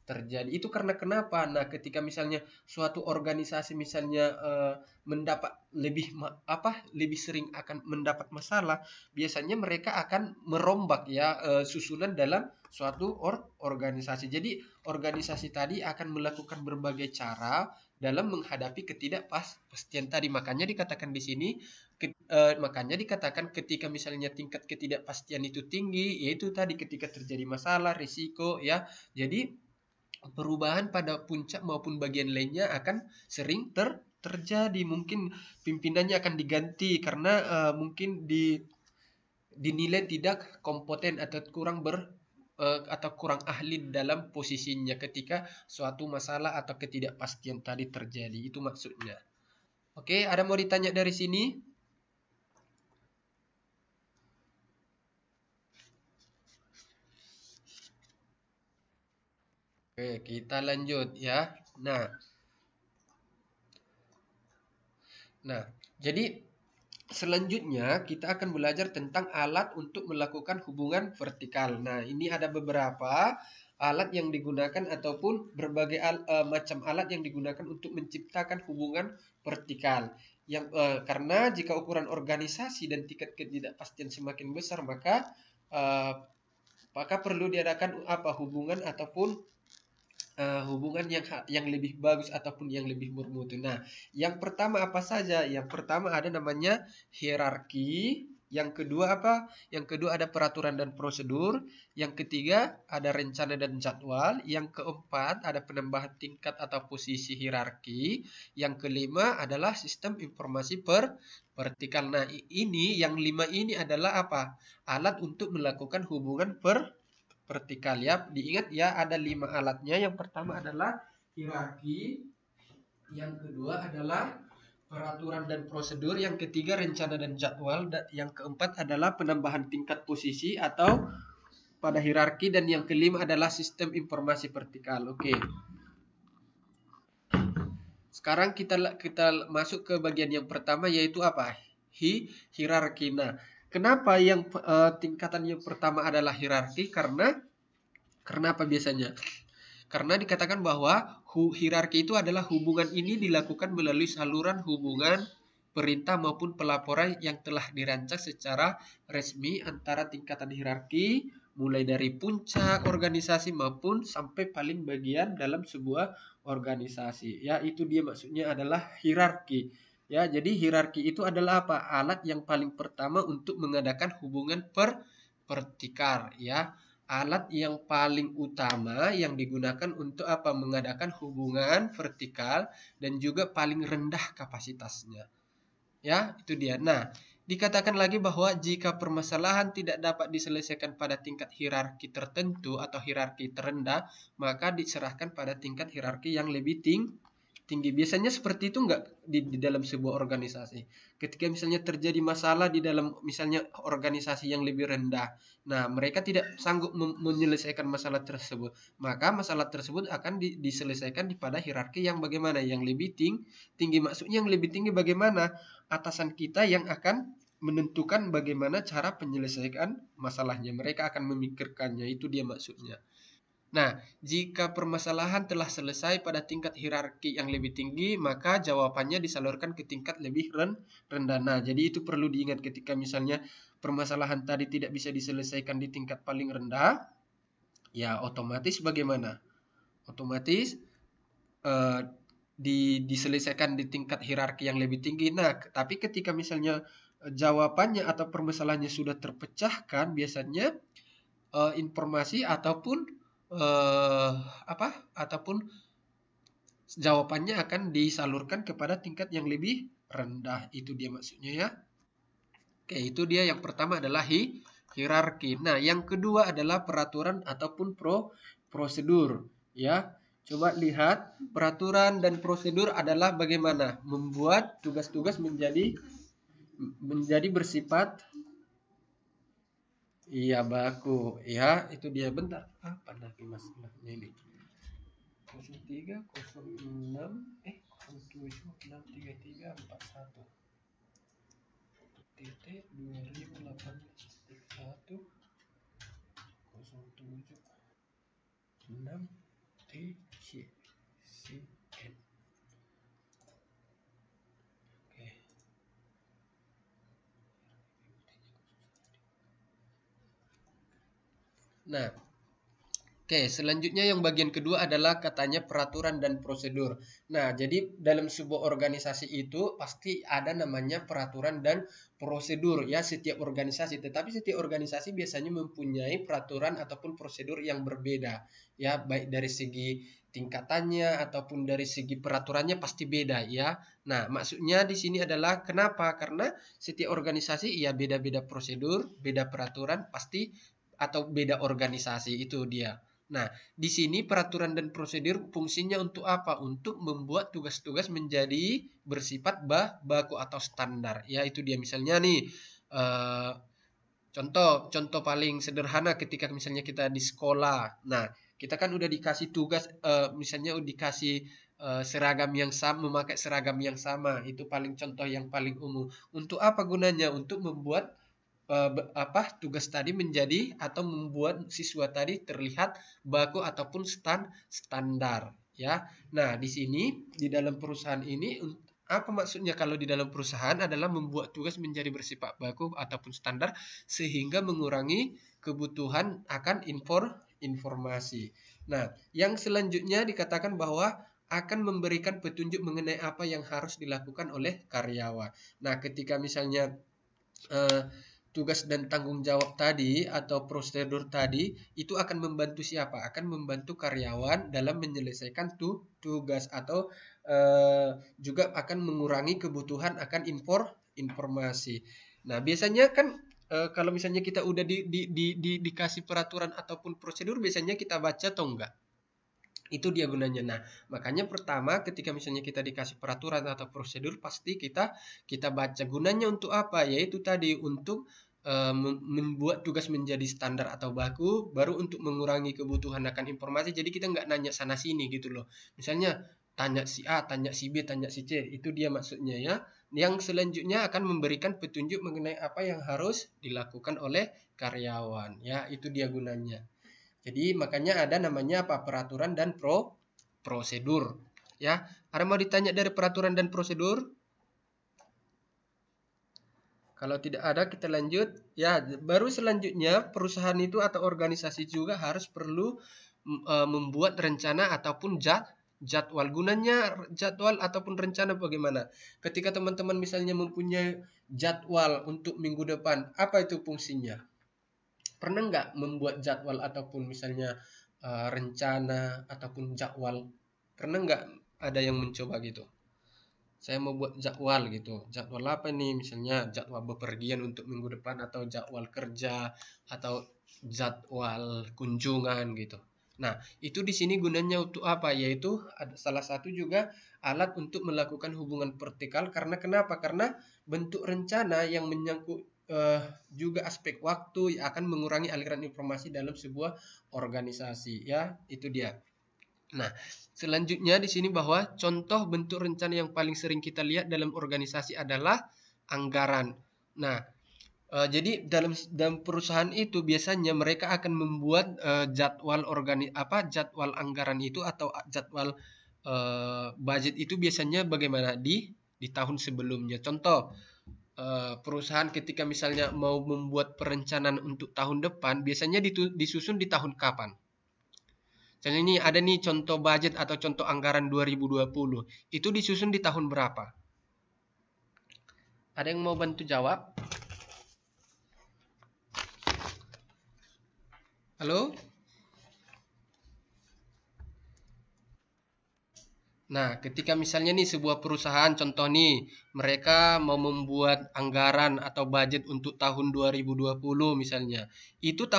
terjadi. Itu karena kenapa? Nah, ketika misalnya suatu organisasi misalnya mendapat lebih sering akan mendapat masalah, biasanya mereka akan merombak ya susunan dalam suatu organisasi. Jadi organisasi tadi akan melakukan berbagai cara dalam menghadapi ketidakpastian tadi. Makanya dikatakan di sini makanya dikatakan ketika misalnya tingkat ketidakpastian itu tinggi, yaitu tadi ketika terjadi masalah, risiko ya. Jadi perubahan pada puncak maupun bagian lainnya akan sering terjadi. Mungkin pimpinannya akan diganti karena mungkin dinilai tidak kompeten atau kurang ahli dalam posisinya ketika suatu masalah atau ketidakpastian tadi terjadi. Itu maksudnya. Oke, ada mau ditanya dari sini? Oke, kita lanjut ya. Nah, jadi selanjutnya kita akan belajar tentang alat untuk melakukan hubungan vertikal. Nah, ini ada beberapa alat yang digunakan ataupun berbagai macam alat yang digunakan untuk menciptakan hubungan vertikal. Karena jika ukuran organisasi dan tingkat ketidakpastian semakin besar, maka perlu diadakan hubungan ataupun hubungan yang lebih bagus ataupun yang lebih bermutu. Nah, yang pertama apa saja? Yang pertama ada namanya hierarki. Yang kedua apa? Yang kedua ada peraturan dan prosedur. Yang ketiga ada rencana dan jadwal. Yang keempat ada penambahan tingkat atau posisi hierarki. Yang kelima adalah sistem informasi vertikal. Nah, ini yang lima ini adalah apa? Alat untuk melakukan hubungan vertikal ya. Diingat ya, ada 5 alatnya. Yang pertama adalah hierarki, yang kedua adalah peraturan dan prosedur, yang ketiga rencana dan jadwal, dan yang keempat adalah penambahan tingkat posisi atau pada hierarki, dan yang kelima adalah sistem informasi vertikal. Oke. Sekarang kita masuk ke bagian yang pertama, yaitu apa? Hierarki. Nah, kenapa yang tingkatan yang pertama adalah hierarki? Karena apa biasanya? Karena dikatakan bahwa hierarki itu adalah hubungan ini dilakukan melalui saluran hubungan perintah maupun pelaporan yang telah dirancang secara resmi antara tingkatan hierarki, mulai dari puncak organisasi maupun sampai paling bagian dalam sebuah organisasi. Ya, itu dia maksudnya adalah hierarki. Ya, jadi hierarki itu adalah apa? Alat yang paling pertama untuk mengadakan hubungan vertikal, ya. Alat yang paling utama yang digunakan untuk apa? Mengadakan hubungan vertikal dan juga paling rendah kapasitasnya. Ya, itu dia. Nah, dikatakan lagi bahwa jika permasalahan tidak dapat diselesaikan pada tingkat hierarki tertentu atau hierarki terendah, maka diserahkan pada tingkat hierarki yang lebih tinggi. Biasanya seperti itu enggak di dalam sebuah organisasi. Ketika misalnya terjadi masalah di dalam misalnya organisasi yang lebih rendah, nah mereka tidak sanggup menyelesaikan masalah tersebut, maka masalah tersebut akan diselesaikan pada hierarki yang bagaimana? Yang lebih tinggi. Maksudnya yang lebih tinggi bagaimana? Atasan kita yang akan menentukan bagaimana cara penyelesaian masalahnya. Mereka akan memikirkannya, itu dia maksudnya. Nah, jika permasalahan telah selesai pada tingkat hierarki yang lebih tinggi, maka jawabannya disalurkan ke tingkat lebih rendah. Nah, jadi itu perlu diingat ketika misalnya permasalahan tadi tidak bisa diselesaikan di tingkat paling rendah, ya otomatis bagaimana? Otomatis diselesaikan di tingkat hierarki yang lebih tinggi. Nah, tapi ketika misalnya jawabannya atau permasalahannya sudah terpecahkan, biasanya informasi ataupun ataupun jawabannya akan disalurkan kepada tingkat yang lebih rendah. Itu dia maksudnya, ya. Oke, itu dia yang pertama adalah hierarki. Nah, yang kedua adalah peraturan ataupun prosedur, ya. Coba lihat, peraturan dan prosedur adalah bagaimana membuat tugas-tugas menjadi bersifat. Iya, baku. Ya, itu dia. Bentar. Apa lagi masalahnya ini? 03 06 07 63341 titik 2018 07 6 TCN. Oke. Nah, oke, selanjutnya yang bagian kedua adalah katanya peraturan dan prosedur. Nah, jadi dalam sebuah organisasi itu pasti ada namanya peraturan dan prosedur, ya, setiap organisasi. Tetapi setiap organisasi biasanya mempunyai peraturan ataupun prosedur yang berbeda, ya, baik dari segi tingkatannya ataupun dari segi peraturannya pasti beda, ya. Nah, maksudnya di sini adalah kenapa? Karena setiap organisasi ya beda-beda prosedur, beda peraturan pasti atau beda organisasi, itu dia. Nah, di sini peraturan dan prosedur fungsinya untuk apa? Untuk membuat tugas-tugas menjadi bersifat baku atau standar. Ya, itu dia. Misalnya nih, contoh paling sederhana ketika misalnya kita di sekolah. Nah, kita kan udah dikasih tugas, misalnya udah dikasih seragam yang sama, memakai seragam yang sama. Itu paling contoh yang paling umum. Untuk apa gunanya? Untuk membuat tugas tadi menjadi atau membuat siswa tadi terlihat baku ataupun standar, ya. Nah, di sini di dalam perusahaan ini apa maksudnya kalau di dalam perusahaan adalah membuat tugas menjadi bersifat baku ataupun standar sehingga mengurangi kebutuhan akan informasi. Nah, yang selanjutnya dikatakan bahwa akan memberikan petunjuk mengenai apa yang harus dilakukan oleh karyawan. Nah, ketika misalnya tugas dan tanggung jawab tadi atau prosedur tadi itu akan membantu siapa? Akan membantu karyawan dalam menyelesaikan tugas atau juga akan mengurangi kebutuhan akan informasi. Nah, biasanya kan kalau misalnya kita udah dikasih peraturan ataupun prosedur, biasanya kita baca atau enggak? Itu dia gunanya. Nah, makanya pertama ketika misalnya kita dikasih peraturan atau prosedur pasti kita baca. Gunanya untuk apa? Yaitu tadi untuk membuat tugas menjadi standar atau baku, baru untuk mengurangi kebutuhan akan informasi. Jadi kita nggak nanya sana sini gitu loh. Misalnya tanya si A, tanya si B, tanya si C. Itu dia maksudnya, ya. Yang selanjutnya akan memberikan petunjuk mengenai apa yang harus dilakukan oleh karyawan, ya. Itu dia gunanya. Jadi makanya ada namanya apa? Peraturan dan prosedur, ya. Ada mau ditanya dari peraturan dan prosedur? Kalau tidak ada kita lanjut. Ya, baru selanjutnya perusahaan itu atau organisasi juga harus perlu membuat rencana ataupun jadwal. Gunanya jadwal ataupun rencana bagaimana? Ketika teman-teman misalnya mempunyai jadwal untuk minggu depan, apa itu fungsinya? Pernah nggak membuat jadwal ataupun misalnya rencana ataupun jadwal? Pernah nggak ada yang mencoba gitu? Saya mau buat jadwal gitu. Jadwal apa nih? Misalnya jadwal bepergian untuk minggu depan atau jadwal kerja atau jadwal kunjungan gitu. Nah, itu di sini gunanya untuk apa? Yaitu ada salah satu juga alat untuk melakukan hubungan vertikal karena kenapa? Karena bentuk rencana yang menyangkut juga aspek waktu yang akan mengurangi aliran informasi dalam sebuah organisasi ya. Itu dia. Nah, selanjutnya di sini bahwa contoh bentuk rencana yang paling sering kita lihat dalam organisasi adalah anggaran. Nah, jadi dalam perusahaan itu biasanya mereka akan membuat jadwal anggaran itu atau jadwal budget itu biasanya bagaimana di tahun sebelumnya. Contoh perusahaan ketika misalnya mau membuat perencanaan untuk tahun depan biasanya disusun di tahun kapan? Misalnya ini ada nih contoh budget atau contoh anggaran 2020. Itu disusun di tahun berapa? Ada yang mau bantu jawab? Halo? Nah, ketika misalnya nih sebuah perusahaan contoh nih, mereka mau membuat anggaran atau budget untuk tahun 2020 misalnya. Itu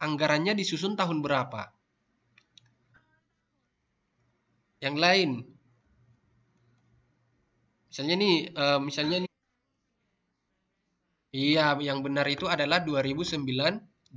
anggarannya disusun tahun berapa? Yang lain. Misalnya nih iya, yang benar itu adalah 2019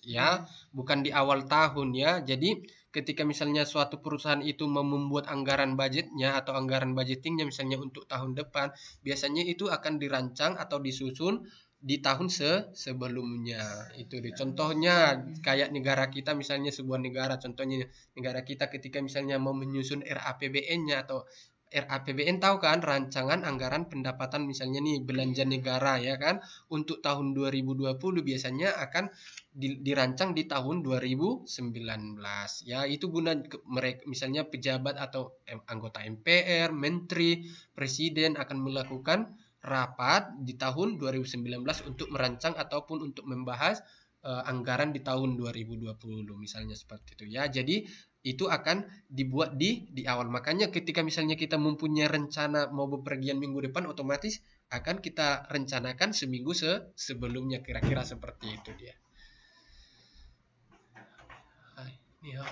ya, bukan di awal tahun ya. Jadi ketika misalnya suatu perusahaan itu mau membuat anggaran budgetnya atau anggaran budgetingnya misalnya untuk tahun depan, biasanya itu akan dirancang atau disusun di tahun sebelumnya. Itu deh. Contohnya kayak negara kita misalnya sebuah negara, contohnya negara kita ketika misalnya mau menyusun RAPBN-nya atau RAPBN tahu kan rancangan anggaran pendapatan misalnya nih belanja negara ya kan untuk tahun 2020 biasanya akan dirancang di tahun 2019 ya itu guna mereka misalnya pejabat atau anggota MPR, menteri, presiden akan melakukan rapat di tahun 2019 untuk merancang ataupun untuk membahas anggaran di tahun 2020 misalnya seperti itu ya. Jadi itu akan dibuat di awal. Makanya ketika misalnya kita mempunyai rencana mau bepergian minggu depan otomatis akan kita rencanakan seminggu sebelumnya kira-kira seperti itu dia. Hai, ni hao.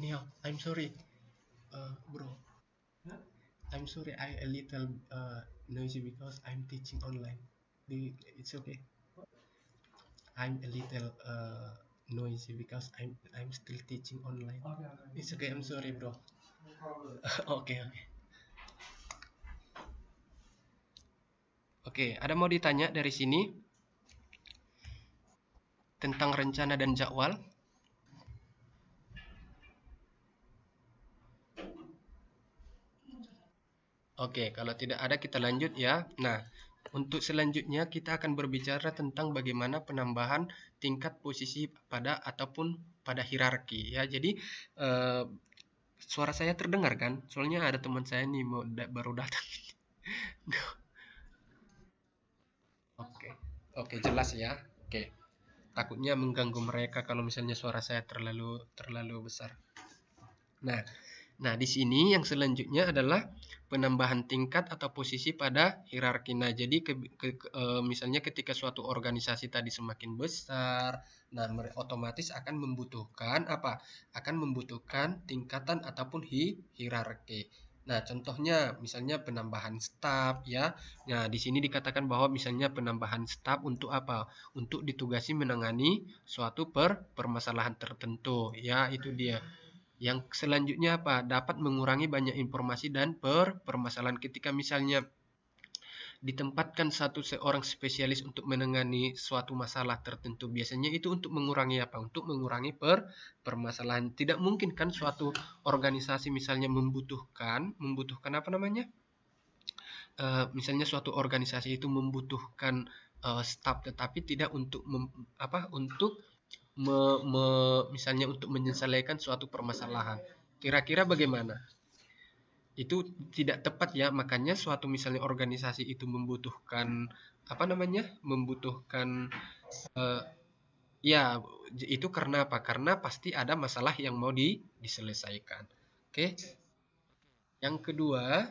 Ni hao. I'm sorry, bro. I'm sorry, I a little noisy because I'm teaching online. It's okay. I'm a little noisy because I'm still teaching online. It's okay. I'm sorry, bro. Oke. Oke, ada mau ditanya dari sini tentang rencana dan jadwal? Oke, kalau tidak ada kita lanjut ya. Nah, untuk selanjutnya kita akan berbicara tentang bagaimana penambahan tingkat posisi pada ataupun pada hierarki ya. Jadi suara saya terdengar kan? Soalnya ada teman saya nih baru datang. Oke. Oke, jelas ya. Oke. Takutnya mengganggu mereka kalau misalnya suara saya terlalu besar. Nah, di sini yang selanjutnya adalah penambahan tingkat atau posisi pada hierarki. Nah, jadi misalnya ketika suatu organisasi tadi semakin besar, nah otomatis akan membutuhkan apa? Akan membutuhkan tingkatan ataupun hierarki. Nah, contohnya misalnya penambahan staf ya. Nah, di sini dikatakan bahwa misalnya penambahan staf untuk apa? Untuk ditugasi menangani suatu permasalahan tertentu. Ya, itu dia. Yang selanjutnya apa? Dapat mengurangi banyak informasi dan permasalahan ketika misalnya ditempatkan seorang spesialis untuk menangani suatu masalah tertentu. Biasanya itu untuk mengurangi apa? Untuk mengurangi permasalahan. Tidak mungkin kan suatu organisasi misalnya membutuhkan apa namanya? Misalnya suatu organisasi itu membutuhkan staf, tetapi tidak untuk misalnya untuk menyelesaikan suatu permasalahan. Kira-kira bagaimana? Itu tidak tepat ya. Makanya suatu misalnya organisasi itu membutuhkan membutuhkan ya itu karena apa? Karena pasti ada masalah yang mau diselesaikan. Oke. Yang kedua,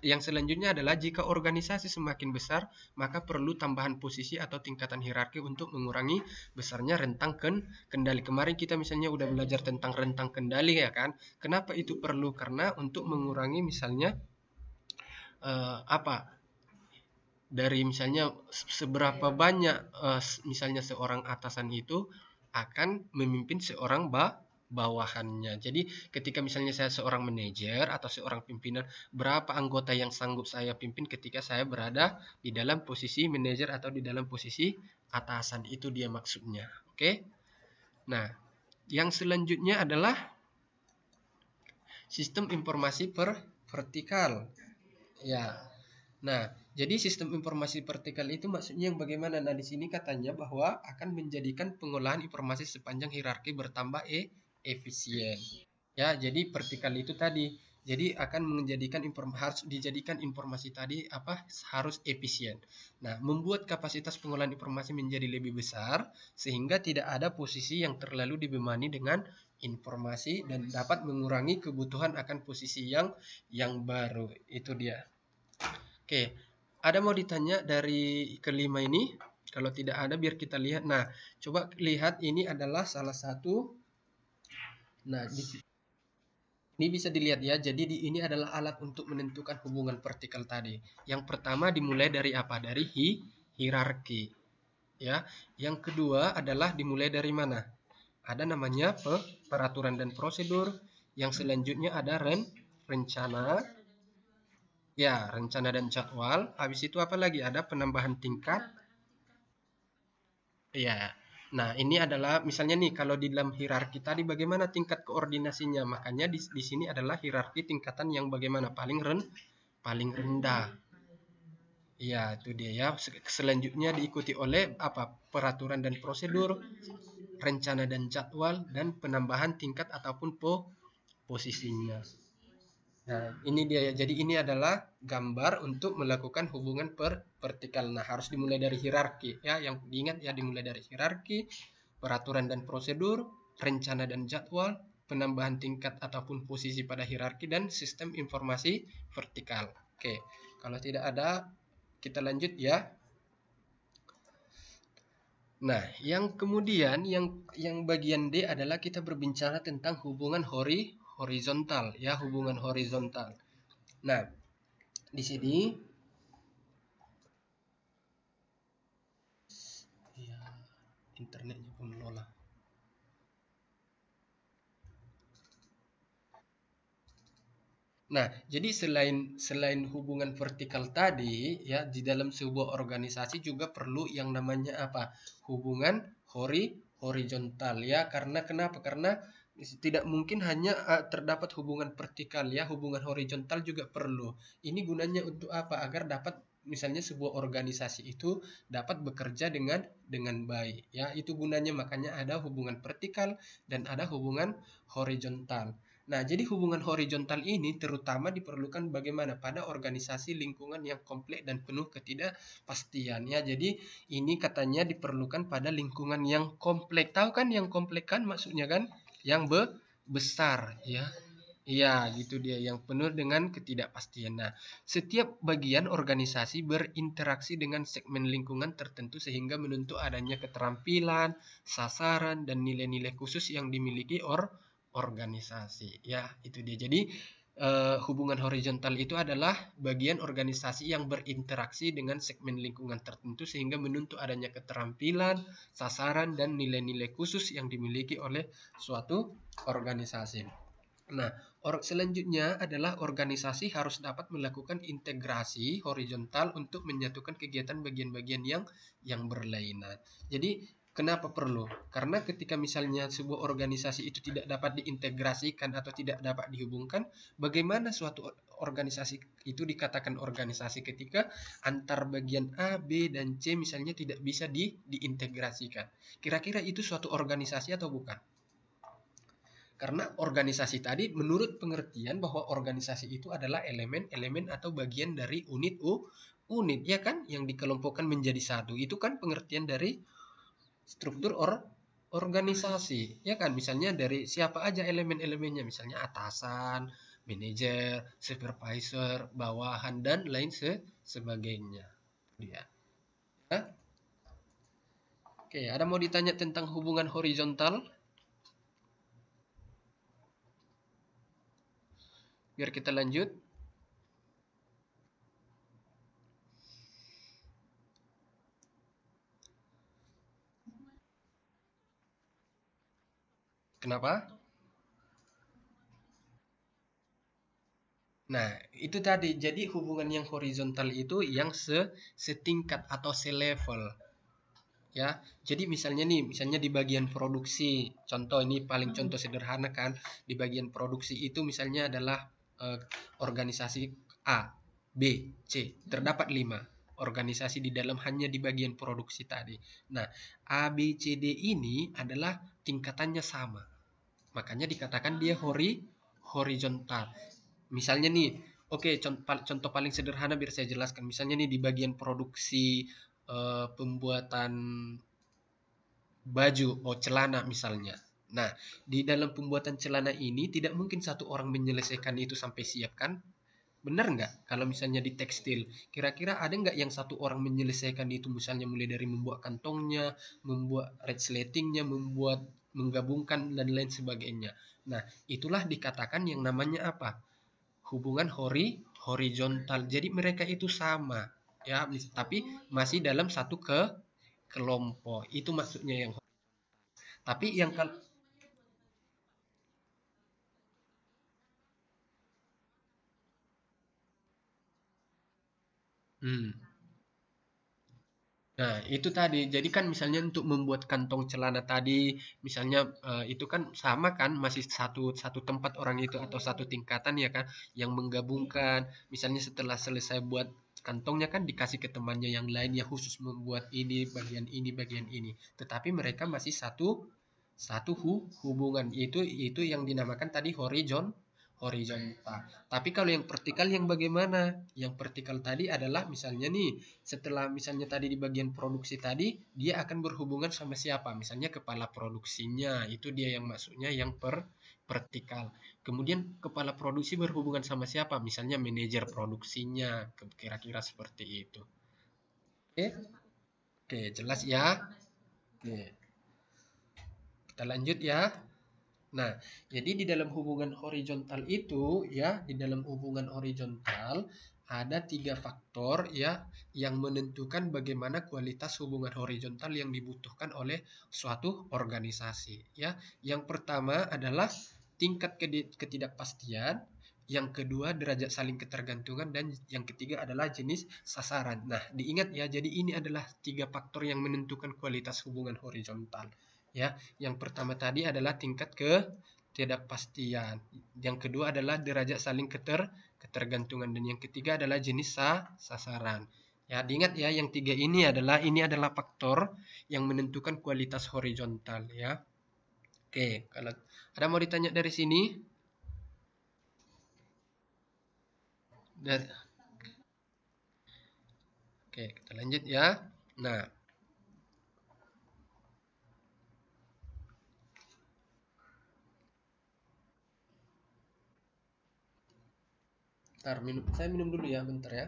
yang selanjutnya adalah jika organisasi semakin besar, maka perlu tambahan posisi atau tingkatan hierarki untuk mengurangi besarnya rentang kendali. Kemarin kita misalnya udah belajar tentang rentang kendali ya kan. Kenapa itu perlu? Karena untuk mengurangi misalnya dari misalnya seberapa banyak misalnya seorang atasan itu akan memimpin seorang bawahannya. Jadi ketika misalnya saya seorang manajer atau seorang pimpinan, berapa anggota yang sanggup saya pimpin ketika saya berada di dalam posisi manajer atau di dalam posisi atasan, itu dia maksudnya. Oke. Nah, yang selanjutnya adalah sistem informasi vertikal. Ya. Nah, jadi sistem informasi vertikal itu maksudnya yang bagaimana? Nah, di sini katanya bahwa akan menjadikan pengolahan informasi sepanjang hierarki bertambah efisien. Ya, jadi vertikal itu tadi. Jadi akan menjadikan harus dijadikan informasi tadi harus efisien. Nah, membuat kapasitas pengolahan informasi menjadi lebih besar sehingga tidak ada posisi yang terlalu dibebani dengan informasi dan dapat mengurangi kebutuhan akan posisi yang baru. Itu dia. Oke, ada mau ditanya dari kelima ini? Kalau tidak ada, biar kita lihat. Nah, coba lihat, ini adalah salah satu. Nah, ini bisa dilihat ya. Jadi ini adalah alat untuk menentukan hubungan vertikal tadi. Yang pertama dimulai dari apa? Dari hierarki. Ya. Yang kedua adalah dimulai dari mana? Ada namanya peraturan dan prosedur. Yang selanjutnya ada rencana. Ya, rencana dan jadwal. Habis itu apa lagi? Ada penambahan tingkat. Ya. Nah, ini adalah misalnya nih kalau di dalam hierarki tadi bagaimana tingkat koordinasinya. Makanya di sini adalah hierarki tingkatan yang bagaimana paling rendah. Ya, itu dia ya. Selanjutnya diikuti oleh peraturan dan prosedur, rencana dan jadwal, dan penambahan tingkat ataupun posisinya. Nah, ini dia ya. Jadi ini adalah gambar untuk melakukan hubungan vertikal. Nah, harus dimulai dari hierarki ya. Yang diingat ya, dimulai dari hierarki, peraturan dan prosedur, rencana dan jadwal, penambahan tingkat ataupun posisi pada hierarki, dan sistem informasi vertikal. Oke, kalau tidak ada kita lanjut ya. Nah, yang kemudian yang bagian D adalah kita berbicara tentang hubungan horizontal ya, hubungan horizontal. Nah, di sini ya, internetnya pun menolak. Nah, jadi selain hubungan vertikal tadi ya, di dalam sebuah organisasi juga perlu yang namanya hubungan horizontal ya. Karena kenapa? Karena tidak mungkin hanya terdapat hubungan vertikal ya, hubungan horizontal juga perlu. Ini gunanya untuk apa? Agar dapat misalnya sebuah organisasi itu dapat bekerja dengan baik ya. Itu gunanya, makanya ada hubungan vertikal dan ada hubungan horizontal. Nah, jadi hubungan horizontal ini terutama diperlukan bagaimana pada organisasi lingkungan yang kompleks dan penuh ketidakpastian ya. Jadi ini katanya diperlukan pada lingkungan yang kompleks. Tahu kan yang kompleks kan maksudnya kan? Yang besar ya. Iya, gitu dia, yang penuh dengan ketidakpastian. Nah, setiap bagian organisasi berinteraksi dengan segmen lingkungan tertentu sehingga menuntut adanya keterampilan, sasaran, dan nilai-nilai khusus yang dimiliki organisasi. Ya, itu dia. Jadi hubungan horizontal itu adalah bagian organisasi yang berinteraksi dengan segmen lingkungan tertentu sehingga menuntut adanya keterampilan, sasaran, dan nilai-nilai khusus yang dimiliki oleh suatu organisasi. Nah, selanjutnya adalah organisasi harus dapat melakukan integrasi horizontal untuk menyatukan kegiatan bagian-bagian yang berlainan. Jadi, kenapa perlu? Karena ketika misalnya sebuah organisasi itu tidak dapat diintegrasikan atau tidak dapat dihubungkan, bagaimana suatu organisasi itu dikatakan organisasi ketika antar bagian A, B, dan C misalnya tidak bisa diintegrasikan. Kira-kira itu suatu organisasi atau bukan? Karena organisasi tadi menurut pengertian bahwa organisasi itu adalah elemen-elemen atau bagian dari unit ya kan yang dikelompokkan menjadi satu. Itu kan pengertian dari struktur organisasi ya kan, misalnya dari siapa aja elemen-elemennya, misalnya atasan, manajer, supervisor, bawahan dan lain sebagainya. Dia. Hah? Oke, ada mau ditanya tentang hubungan horizontal? Biar kita lanjut. Kenapa? Nah, itu tadi. Jadi hubungan yang horizontal itu yang setingkat atau selevel. Ya, jadi misalnya di bagian produksi, contoh ini paling contoh sederhana kan, di bagian produksi itu misalnya adalah eh, organisasi A, B, C, terdapat 5 organisasi di dalam hanya di bagian produksi tadi. Nah, A, B, C, D ini adalah tingkatannya sama. Makanya dikatakan dia horizontal. Misalnya nih, oke, contoh paling sederhana biar saya jelaskan. Misalnya nih di bagian produksi pembuatan baju oh celana misalnya. Nah, di dalam pembuatan celana ini tidak mungkin satu orang menyelesaikan itu sampai siap kan? Benar nggak? Kalau misalnya di tekstil, kira-kira ada nggak yang satu orang menyelesaikan itu, misalnya mulai dari membuat kantongnya, membuat resletingnya, membuat menggabungkan dan lain sebagainya. Nah, itulah dikatakan yang namanya apa? Hubungan horizontal. Jadi mereka itu sama, ya, tapi masih dalam satu kelompok. Itu maksudnya yang. Tapi yang kalau hmm. Nah, itu tadi. Jadi kan misalnya untuk membuat kantong celana tadi, misalnya itu kan sama kan, masih satu satu tempat orang itu atau satu tingkatan ya kan, yang menggabungkan. Misalnya setelah selesai buat kantongnya kan dikasih ke temannya yang lain yang khusus membuat ini, bagian ini. Tetapi mereka masih satu satu hubungan. Itu yang dinamakan tadi horizontal. Tapi kalau yang vertikal yang bagaimana? Yang vertikal tadi adalah misalnya nih, setelah misalnya tadi di bagian produksi tadi, dia akan berhubungan sama siapa? Misalnya kepala produksinya, itu dia yang maksudnya yang vertikal. Kemudian kepala produksi berhubungan sama siapa? Misalnya manajer produksinya, kira-kira seperti itu. Oke, oke, jelas ya. Oke, kita lanjut ya. Nah, jadi di dalam hubungan horizontal itu ya, di dalam hubungan horizontal ada 3 faktor ya yang menentukan bagaimana kualitas hubungan horizontal yang dibutuhkan oleh suatu organisasi ya. Yang pertama adalah tingkat ketidakpastian, yang kedua derajat saling ketergantungan, dan yang ketiga adalah jenis sasaran. Nah, diingat ya, jadi ini adalah 3 faktor yang menentukan kualitas hubungan horizontal ya. Yang pertama tadi adalah tingkat ketidakpastian. Yang kedua adalah derajat saling ketergantungan, dan yang ketiga adalah jenis sasaran. Ya, diingat ya, yang 3 ini adalah faktor yang menentukan kualitas horizontal ya. Oke, kalau ada mau ditanya dari sini? Dari, oke, kita lanjut ya. Nah, saya minum dulu ya, bentar ya.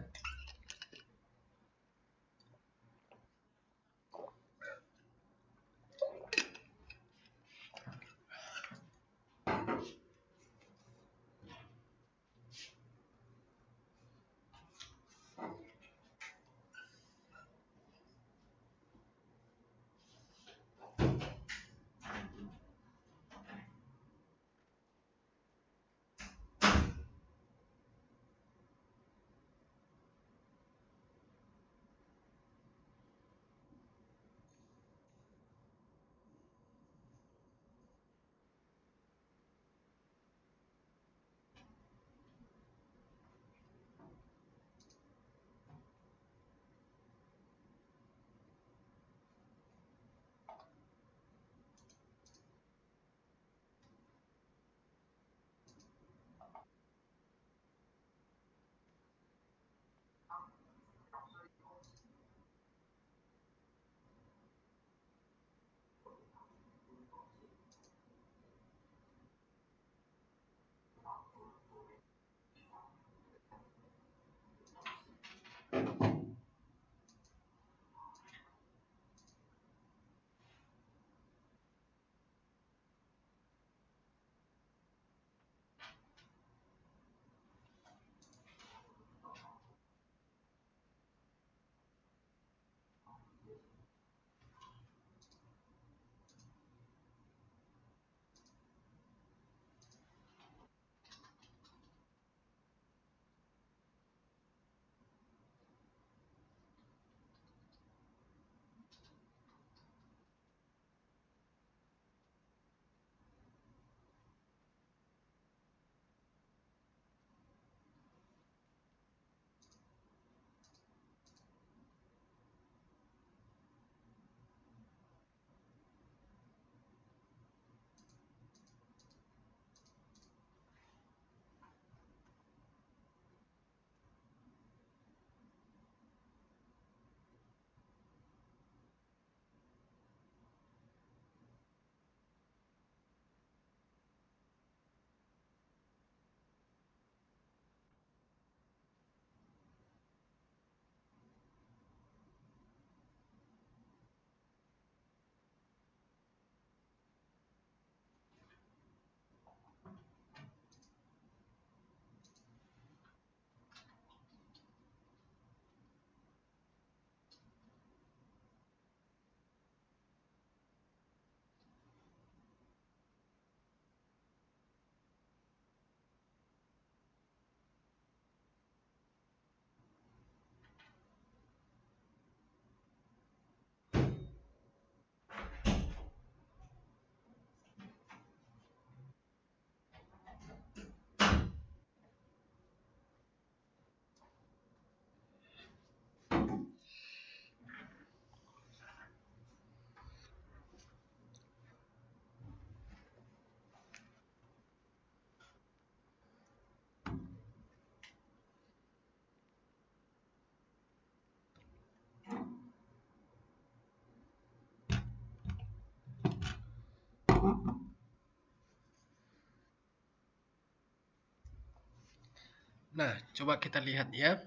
Nah, coba kita lihat ya.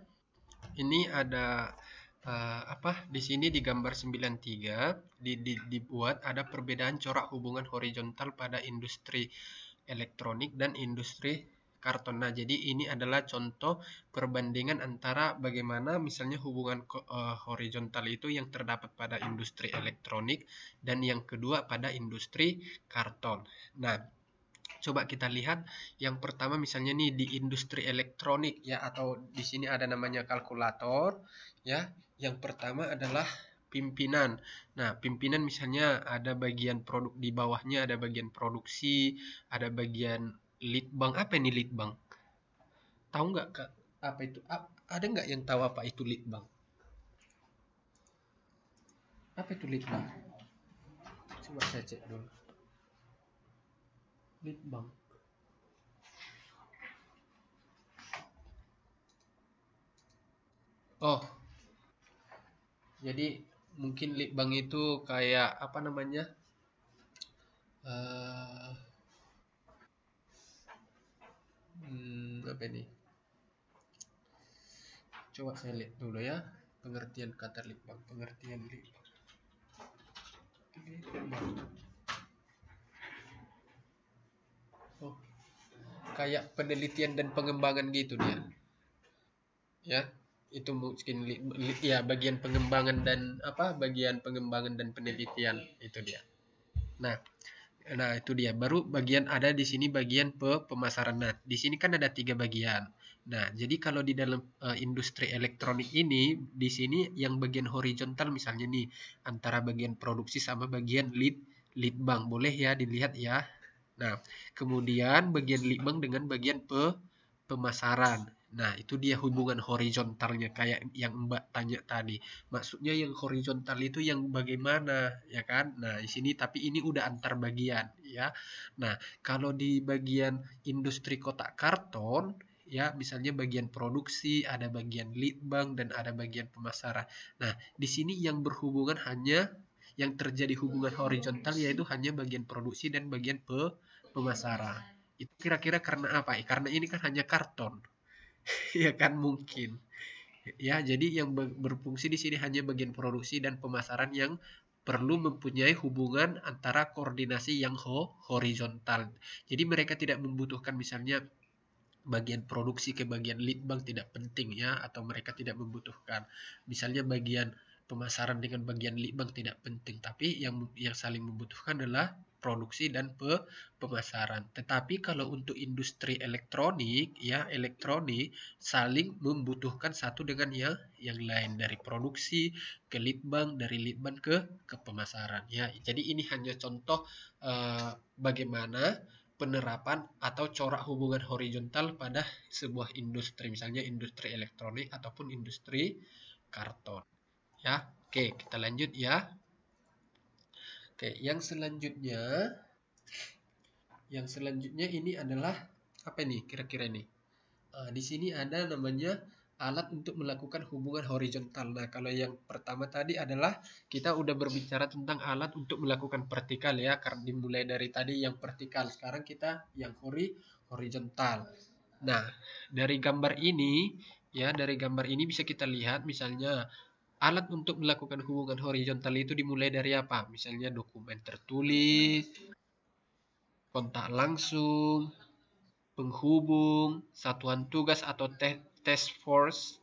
Ini ada di sini di gambar 93 dibuat ada perbedaan corak hubungan horizontal pada industri elektronik dan industri karton. Nah, jadi ini adalah contoh perbandingan antara bagaimana misalnya hubungan horizontal itu yang terdapat pada industri elektronik dan yang kedua pada industri karton. Nah, coba kita lihat yang pertama misalnya nih di industri elektronik ya, atau di sini ada namanya kalkulator ya. Yang pertama adalah pimpinan. Nah, pimpinan misalnya ada bagian produk, di bawahnya ada bagian produksi, ada bagian lead bank. Apa ini lead bank? Tahu nggak Kak? Apa itu? Ada nggak yang tahu apa itu lead bank? Apa itu lead bank? Coba saya cek dulu. Lead bank. Oh, jadi mungkin lead bank itu kayak apa namanya? eh Apa ini? Coba saya lihat dulu ya. Pengertian kata lead bank. Pengertian lead bank. Oh, kayak penelitian dan pengembangan gitu dia. Ya, itu mungkin ya bagian pengembangan dan bagian pengembangan dan penelitian itu dia. Nah, Nah, itu dia. Baru bagian ada di sini bagian pemasaran. Nah, di sini kan ada 3 bagian. Nah, jadi kalau di dalam industri elektronik ini, di sini yang bagian horizontal misalnya nih, antara bagian produksi sama bagian lead bank. Boleh ya dilihat ya. Nah, kemudian bagian lead bank dengan bagian pemasaran. Nah, itu dia hubungan horizontalnya kayak yang Mbak tanya tadi. Maksudnya yang horizontal itu yang bagaimana, ya kan? Nah, di sini tapi ini udah antar bagian, ya. Nah, kalau di bagian industri kotak karton, ya, misalnya bagian produksi, ada bagian lead bank dan ada bagian pemasaran. Nah, di sini yang berhubungan hanya yang terjadi hubungan horizontal yaitu hanya bagian produksi dan bagian pemasaran. Itu kira-kira karena apa? Karena ini kan hanya karton. Ya kan mungkin. Ya, jadi yang berfungsi di sini hanya bagian produksi dan pemasaran yang perlu mempunyai hubungan antara koordinasi yang horizontal. Jadi mereka tidak membutuhkan misalnya bagian produksi ke bagian lead bank tidak penting ya, atau mereka tidak membutuhkan misalnya bagian pemasaran dengan bagian lead bank tidak penting, tapi yang saling membutuhkan adalah produksi dan pemasaran. Tetapi kalau untuk industri elektronik ya, elektronik saling membutuhkan satu dengan yang lain, dari produksi ke lead bank, dari lead bank ke pemasaran ya. Jadi ini hanya contoh bagaimana penerapan atau corak hubungan horizontal pada sebuah industri, misalnya industri elektronik ataupun industri karton. Ya, oke, kita lanjut ya. Oke, yang selanjutnya ini adalah apa nih kira-kira ini? Di sini ada namanya alat untuk melakukan hubungan horizontal. Nah, kalau yang pertama tadi adalah kita udah berbicara tentang alat untuk melakukan vertikal ya, karena dimulai dari tadi yang vertikal. Sekarang kita yang horizontal. Nah, dari gambar ini bisa kita lihat misalnya alat untuk melakukan hubungan horizontal itu dimulai dari apa? Misalnya dokumen tertulis, kontak langsung, penghubung, satuan tugas atau task force,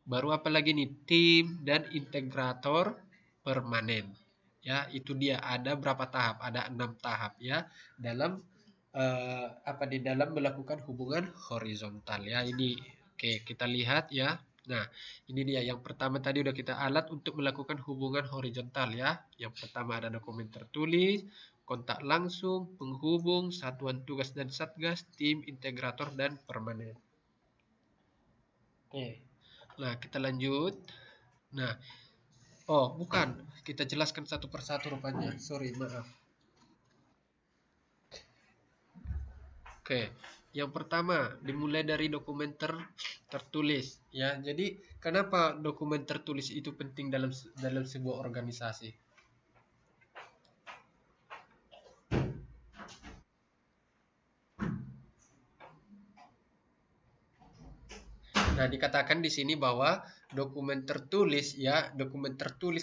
baru apa lagi nih, tim dan integrator permanen. Ya, itu dia ada berapa tahap? Ada 6 tahap ya dalam di dalam melakukan hubungan horizontal ya. Ini oke, kita lihat ya. Nah, ini dia yang pertama tadi udah kita alat untuk melakukan hubungan horizontal ya. Yang pertama ada dokumen tertulis, kontak langsung, penghubung, satuan tugas dan satgas, tim, integrator, dan permanen. Oke, nah kita lanjut. Nah, oh bukan, kita jelaskan satu persatu rupanya. Sorry, maaf. Oke, yang pertama dimulai dari dokumen tertulis ya. Jadi kenapa dokumen tertulis itu penting dalam sebuah organisasi? Nah, dikatakan di sini bahwa dokumen tertulis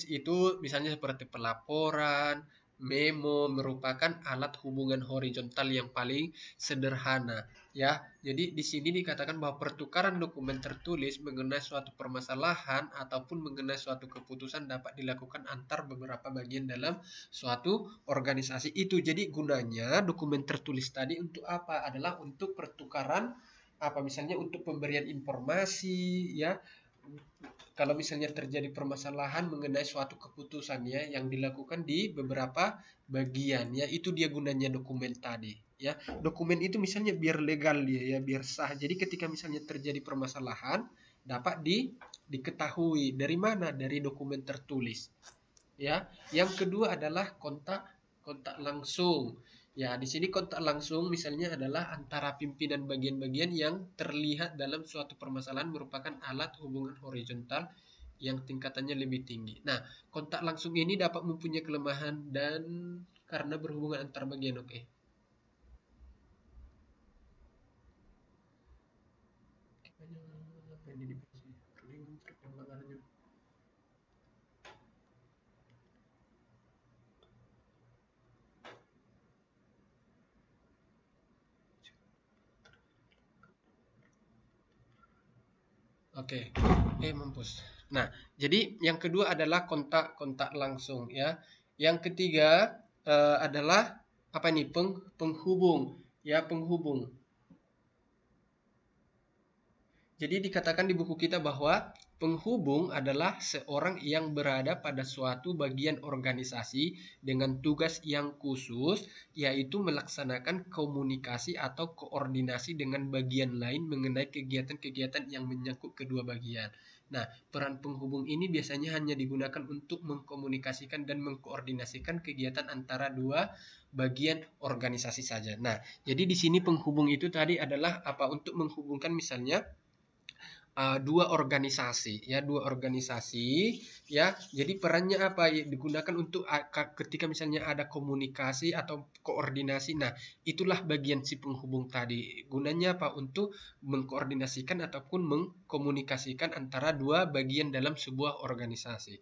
itu misalnya seperti pelaporan, memo merupakan alat hubungan horizontal yang paling sederhana, ya. Jadi di sini dikatakan bahwa pertukaran dokumen tertulis mengenai suatu permasalahan ataupun mengenai suatu keputusan dapat dilakukan antar beberapa bagian dalam suatu organisasi itu. Jadi gunanya dokumen tertulis tadi untuk apa? Adalah untuk pertukaran misalnya untuk pemberian informasi, ya, kalau misalnya terjadi permasalahan mengenai suatu keputusan, ya, yang dilakukan di beberapa bagian, ya, itu dia gunanya dokumen tadi, ya. Dokumen itu misalnya biar legal dia, ya, biar sah. Jadi ketika misalnya terjadi permasalahan dapat diketahui dari mana, dari dokumen tertulis, ya. Yang kedua adalah kontak langsung. Ya, di sini kontak langsung misalnya adalah antara pimpinan bagian-bagian yang terlihat dalam suatu permasalahan merupakan alat hubungan horizontal yang tingkatannya lebih tinggi. Nah, kontak langsung ini dapat mempunyai kelemahan dan karena berhubungan antar bagian, oke. Oke, mampus. Nah, jadi yang kedua adalah kontak langsung, ya. Yang ketiga adalah apa nih? Penghubung, ya, penghubung. Jadi dikatakan di buku kita bahwa penghubung adalah seorang yang berada pada suatu bagian organisasi dengan tugas yang khusus, yaitu melaksanakan komunikasi atau koordinasi dengan bagian lain mengenai kegiatan-kegiatan yang menyangkut kedua bagian. Nah, peran penghubung ini biasanya hanya digunakan untuk mengkomunikasikan dan mengkoordinasikan kegiatan antara dua bagian organisasi saja. Nah, jadi di sini penghubung itu tadi adalah apa? Untuk menghubungkan misalnya dua organisasi, ya, ya. Jadi perannya apa? Ya, digunakan untuk ketika misalnya ada komunikasi atau koordinasi. Nah, itulah bagian si penghubung tadi. Gunanya apa? Untuk mengkoordinasikan ataupun mengkomunikasikan antara dua bagian dalam sebuah organisasi.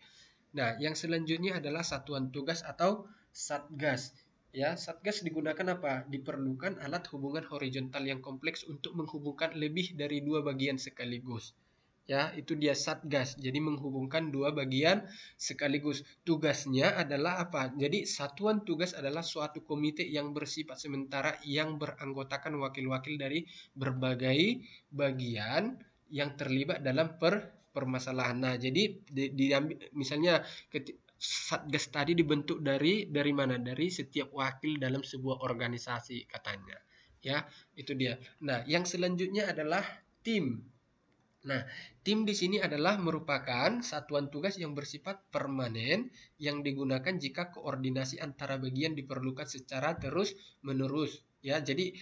Nah, yang selanjutnya adalah satuan tugas atau satgas. Ya, satgas digunakan apa? Diperlukan alat hubungan horizontal yang kompleks untuk menghubungkan lebih dari dua bagian sekaligus. Ya, itu dia satgas. Jadi menghubungkan dua bagian sekaligus. Tugasnya adalah apa? Jadi satuan tugas adalah suatu komite yang bersifat sementara yang beranggotakan wakil-wakil dari berbagai bagian yang terlibat dalam permasalahan. Nah, jadi misalnya Satgas tadi dibentuk dari mana? Dari setiap wakil dalam sebuah organisasi katanya. Ya, itu dia. Nah, yang selanjutnya adalah tim. Nah, tim di sini adalah merupakan satuan tugas yang bersifat permanen yang digunakan jika koordinasi antara bagian diperlukan secara terus-menerus. Ya, jadi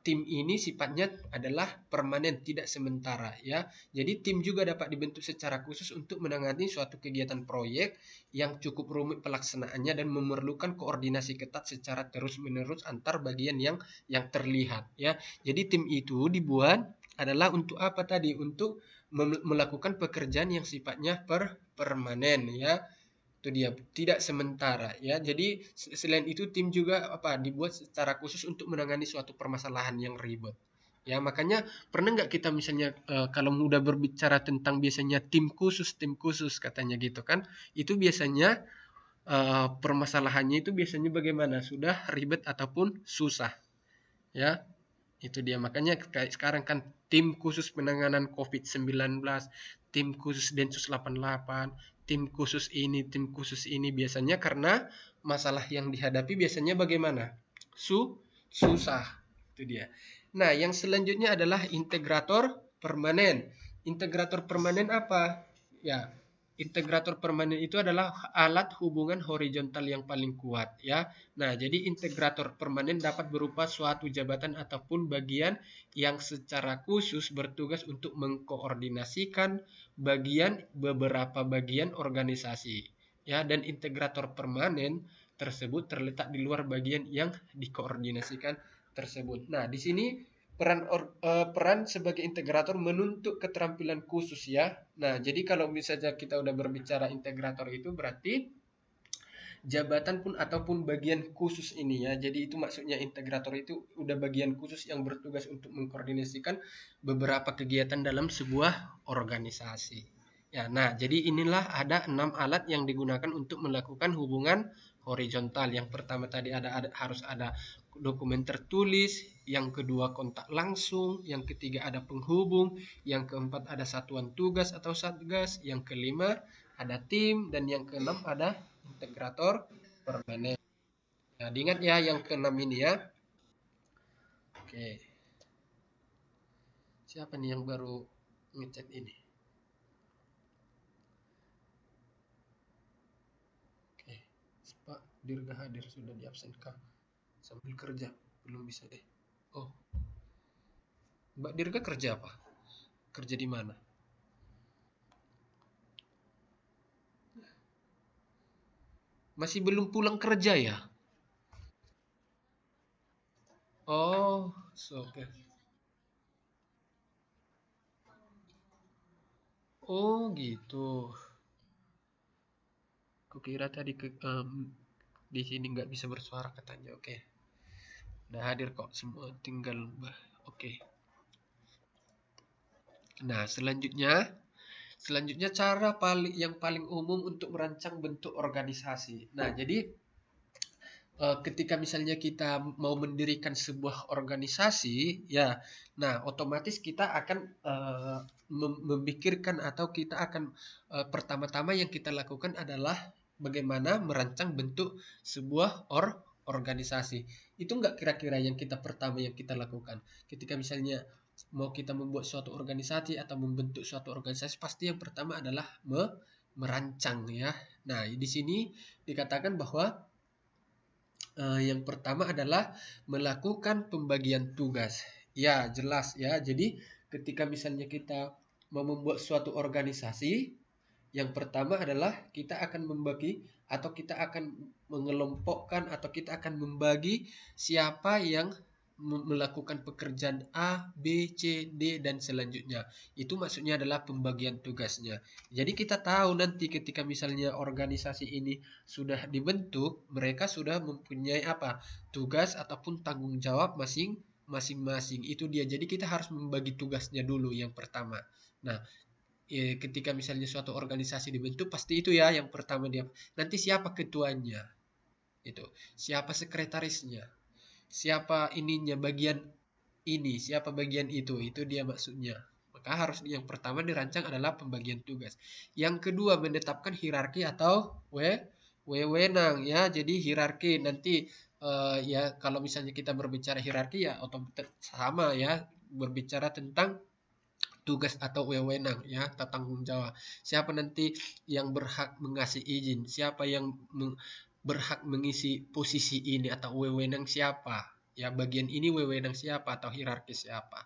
tim ini sifatnya adalah permanen, tidak sementara, ya. Jadi tim juga dapat dibentuk secara khusus untuk menangani suatu kegiatan proyek yang cukup rumit pelaksanaannya dan memerlukan koordinasi ketat secara terus-menerus antar bagian yang terlihat, ya. Jadi tim itu dibuat adalah untuk apa tadi? Untuk melakukan pekerjaan yang sifatnya permanen, ya. Itu dia, tidak sementara, ya. Jadi selain itu tim juga dibuat secara khusus untuk menangani suatu permasalahan yang ribet, ya. Makanya pernah nggak kita misalnya kalau udah berbicara tentang biasanya tim khusus katanya gitu kan, itu biasanya permasalahannya itu biasanya bagaimana, sudah ribet ataupun susah, ya. Itu dia, makanya kayak sekarang kan tim khusus penanganan COVID-19, tim khusus Densus 88, tim khusus ini biasanya karena masalah yang dihadapi biasanya bagaimana? Susah. Itu dia. Nah, yang selanjutnya adalah integrator permanen. Integrator permanen apa? Ya, integrator permanen itu adalah alat hubungan horizontal yang paling kuat, ya. Nah, jadi integrator permanen dapat berupa suatu jabatan ataupun bagian yang secara khusus bertugas untuk mengkoordinasikan beberapa bagian organisasi, ya. Dan integrator permanen tersebut terletak di luar bagian yang dikoordinasikan tersebut. Nah, di sini peran sebagai integrator menuntut keterampilan khusus ya. Nah, jadi kalau misalnya kita udah berbicara integrator itu berarti jabatan pun ataupun bagian khusus ini ya. Jadi itu maksudnya integrator itu udah bagian khusus yang bertugas untuk mengkoordinasikan beberapa kegiatan dalam sebuah organisasi. Ya, nah jadi inilah ada 6 alat yang digunakan untuk melakukan hubungan horizontal. Yang pertama tadi harus ada dokumen tertulis, yang kedua kontak langsung, yang ketiga ada penghubung, yang keempat ada satuan tugas atau satgas, yang kelima ada tim, dan yang keenam ada integrator permanen. Nah, diingat ya yang keenam ini ya. Oke. Siapa nih yang baru ngechat ini? Oke. Pak Dirga hadir, sudah diabsenkan. Sambil kerja, belum bisa deh. Oh. Mbak Dirga kerja apa? Kerja di mana? Masih belum pulang kerja ya? Oh, oke. Oh, gitu. Kukira tadi di sini nggak bisa bersuara katanya. Oke. Udah hadir kok semua, tinggal oke. Nah, selanjutnya cara yang paling umum untuk merancang bentuk organisasi. Nah, jadi ketika misalnya kita mau mendirikan sebuah organisasi, ya, nah otomatis kita akan memikirkan atau kita akan pertama-tama yang kita lakukan adalah bagaimana merancang bentuk sebuah organisasi. Itu enggak kira-kira yang pertama yang kita lakukan. Ketika misalnya mau kita membuat suatu organisasi atau membentuk suatu organisasi, pasti yang pertama adalah merancang ya. Nah, di sini dikatakan bahwa yang pertama adalah melakukan pembagian tugas. Ya, jelas ya. Jadi, ketika misalnya kita mau membuat suatu organisasi, yang pertama adalah kita akan membagi atau kita akan mengelompokkan atau kita akan membagi siapa yang melakukan pekerjaan A, B, C, D, dan selanjutnya. Itu maksudnya adalah pembagian tugasnya. Jadi kita tahu nanti ketika misalnya organisasi ini sudah dibentuk, mereka sudah mempunyai apa? Tugas ataupun tanggung jawab masing-masing. Itu dia. Jadi kita harus membagi tugasnya dulu yang pertama. Nah, ketika misalnya suatu organisasi dibentuk, pasti itu ya yang pertama dia. Nanti siapa ketuanya? Itu. Siapa sekretarisnya? Siapa ininya bagian ini, siapa bagian itu dia maksudnya. Maka harus yang pertama dirancang adalah pembagian tugas. Yang kedua menetapkan hierarki atau wewenang ya. Jadi hierarki nanti ya kalau misalnya kita berbicara hierarki ya otomatis sama ya, berbicara tentang tugas atau wewenang ya, tanggung jawab. Siapa nanti yang berhak mengasih izin, siapa yang berhak mengisi posisi ini atau wewenang siapa, ya bagian ini wewenang siapa atau hierarki siapa.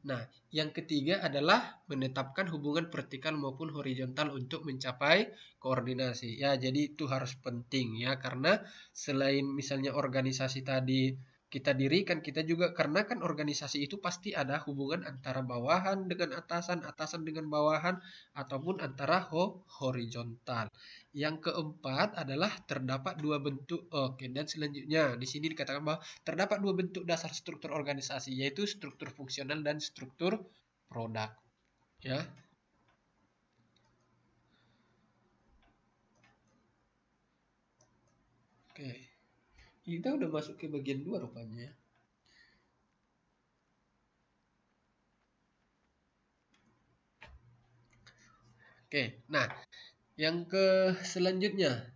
Nah, yang ketiga adalah menetapkan hubungan vertikal maupun horizontal untuk mencapai koordinasi. Ya, jadi itu harus penting ya, karena selain misalnya organisasi tadi kita dirikan, kita juga karena kan organisasi itu pasti ada hubungan antara bawahan dengan atasan, atasan dengan bawahan, ataupun antara horizontal. Yang keempat adalah terdapat dua bentuk. Oke, dan selanjutnya di sini dikatakan bahwa terdapat dua bentuk dasar struktur organisasi, yaitu struktur fungsional dan struktur produk. Ya. Oke. Kita udah masuk ke bagian 2 rupanya ya. Oke, nah yang ke selanjutnya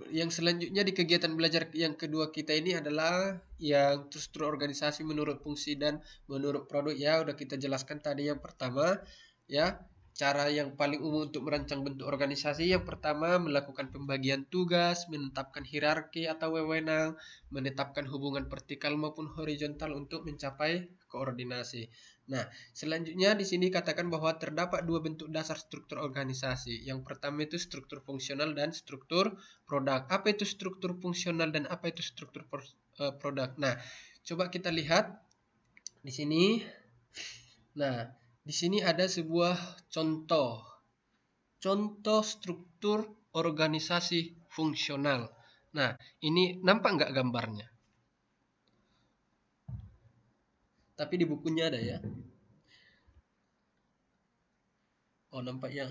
yang selanjutnya di kegiatan belajar yang kedua kita ini adalah yang struktur organisasi menurut fungsi dan menurut produk ya, udah kita jelaskan tadi yang pertama ya. Cara yang paling umum untuk merancang bentuk organisasi, yang pertama melakukan pembagian tugas, menetapkan hierarki atau wewenang, menetapkan hubungan vertikal maupun horizontal untuk mencapai koordinasi. Nah, selanjutnya di sini katakan bahwa terdapat dua bentuk dasar struktur organisasi. Yang pertama itu struktur fungsional dan struktur produk. Apa itu struktur fungsional dan apa itu struktur produk? Nah, coba kita lihat di sini. Nah, di sini ada sebuah contoh struktur organisasi fungsional. Nah, ini nampak nggak gambarnya? Tapi di bukunya ada ya. Oh, nampak ya.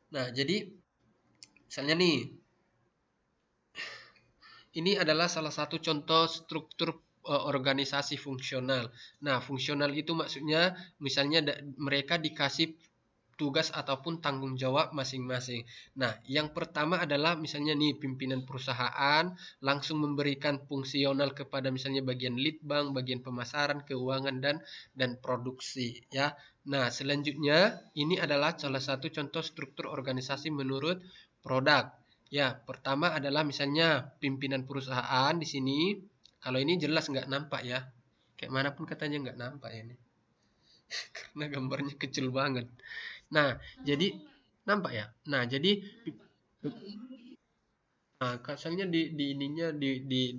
Nah, jadi misalnya nih, ini adalah salah satu contoh struktur organisasi fungsional. Nah, fungsional itu maksudnya misalnya mereka dikasih tugas ataupun tanggung jawab masing-masing. Nah, yang pertama adalah misalnya nih pimpinan perusahaan langsung memberikan fungsional kepada misalnya bagian lead bank, bagian pemasaran, keuangan dan produksi ya. Nah, selanjutnya ini adalah salah satu contoh struktur organisasi menurut produk. Ya, pertama adalah misalnya pimpinan perusahaan di sini. Kalau ini jelas nggak nampak ya. Kayak manapun katanya nggak nampak ya ini. Karena gambarnya kecil banget. Nah, jadi nampak ya. Nah, jadi soalnya di ininya di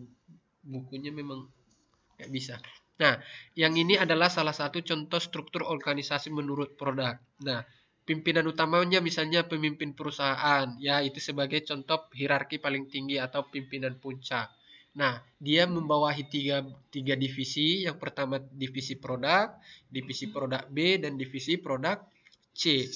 bukunya memang nggak bisa. Nah, yang ini adalah salah satu contoh struktur organisasi menurut produk. Nah, pimpinan utamanya misalnya pemimpin perusahaan, ya itu sebagai contoh hierarki paling tinggi atau pimpinan puncak. Nah, dia membawahi tiga divisi. Yang pertama divisi produk B, dan divisi produk C.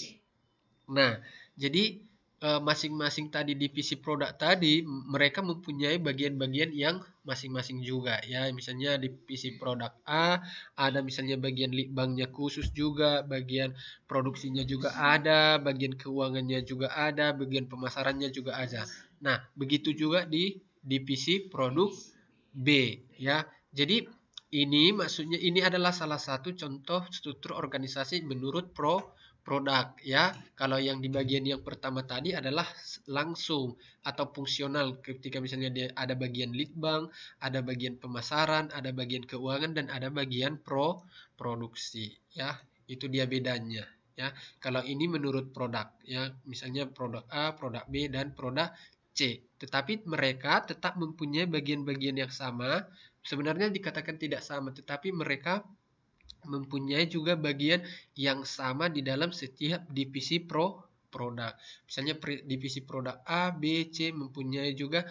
Nah, jadi masing-masing tadi divisi produk tadi mereka mempunyai bagian-bagian yang masing-masing juga ya. Misalnya divisi produk A ada misalnya bagian lead banknya khusus juga, bagian produksinya juga ada, bagian keuangannya juga ada, bagian pemasarannya juga ada. Nah, begitu juga di divisi produk B ya. Jadi ini maksudnya ini adalah salah satu contoh struktur organisasi menurut produk ya. Kalau yang di bagian yang pertama tadi adalah langsung atau fungsional, ketika misalnya dia ada bagian lead bank, ada bagian pemasaran, ada bagian keuangan, dan ada bagian produksi ya. Itu dia bedanya ya. Kalau ini menurut produk ya, misalnya produk A, produk B, dan produk C. Tetapi mereka tetap mempunyai bagian-bagian yang sama. Sebenarnya dikatakan tidak sama, tetapi mereka mempunyai juga bagian yang sama di dalam setiap divisi produk. Misalnya divisi produk A, B, C mempunyai juga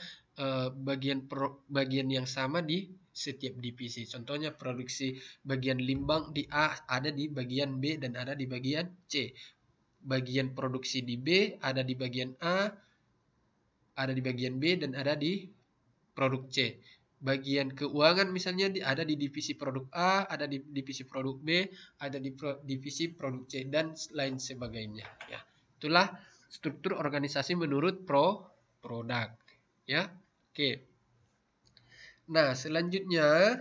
bagian yang sama di setiap divisi. Contohnya produksi bagian limbang di A ada di bagian B dan ada di bagian C. Bagian produksi di B ada di bagian A, ada di bagian B, dan ada di produk C. Bagian keuangan misalnya ada di divisi produk A, ada di divisi produk B, ada di divisi produk C, dan lain sebagainya ya. Itulah struktur organisasi menurut produk ya. Oke. Nah, selanjutnya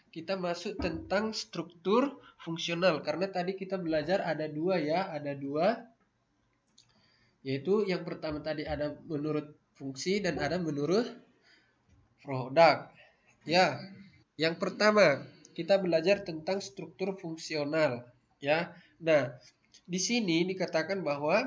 kita masuk tentang struktur fungsional, karena tadi kita belajar ada dua ya, yaitu yang pertama tadi ada menurut fungsi dan ada menurut produk ya. Yang pertama, kita belajar tentang struktur fungsional, ya. Nah, di sini dikatakan bahwa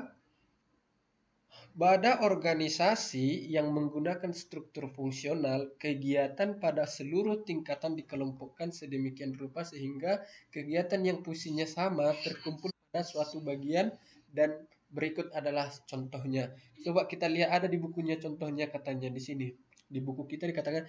pada organisasi yang menggunakan struktur fungsional, kegiatan pada seluruh tingkatan dikelompokkan sedemikian rupa sehingga kegiatan yang fungsinya sama terkumpul pada suatu bagian, dan berikut adalah contohnya. Coba kita lihat, ada di bukunya contohnya, katanya di sini. Di buku kita dikatakan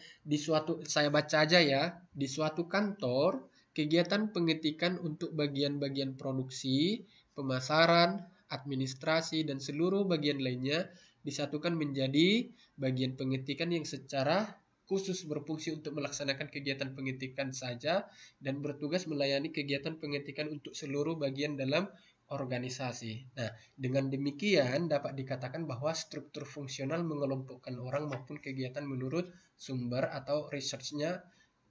saya baca aja ya, di suatu kantor kegiatan pengetikan untuk bagian-bagian produksi, pemasaran, administrasi, dan seluruh bagian lainnya disatukan menjadi bagian pengetikan yang secara khusus berfungsi untuk melaksanakan kegiatan pengetikan saja dan bertugas melayani kegiatan pengetikan untuk seluruh bagian dalam organisasi. Nah, dengan demikian dapat dikatakan bahwa struktur fungsional mengelompokkan orang maupun kegiatan menurut sumber atau research-nya,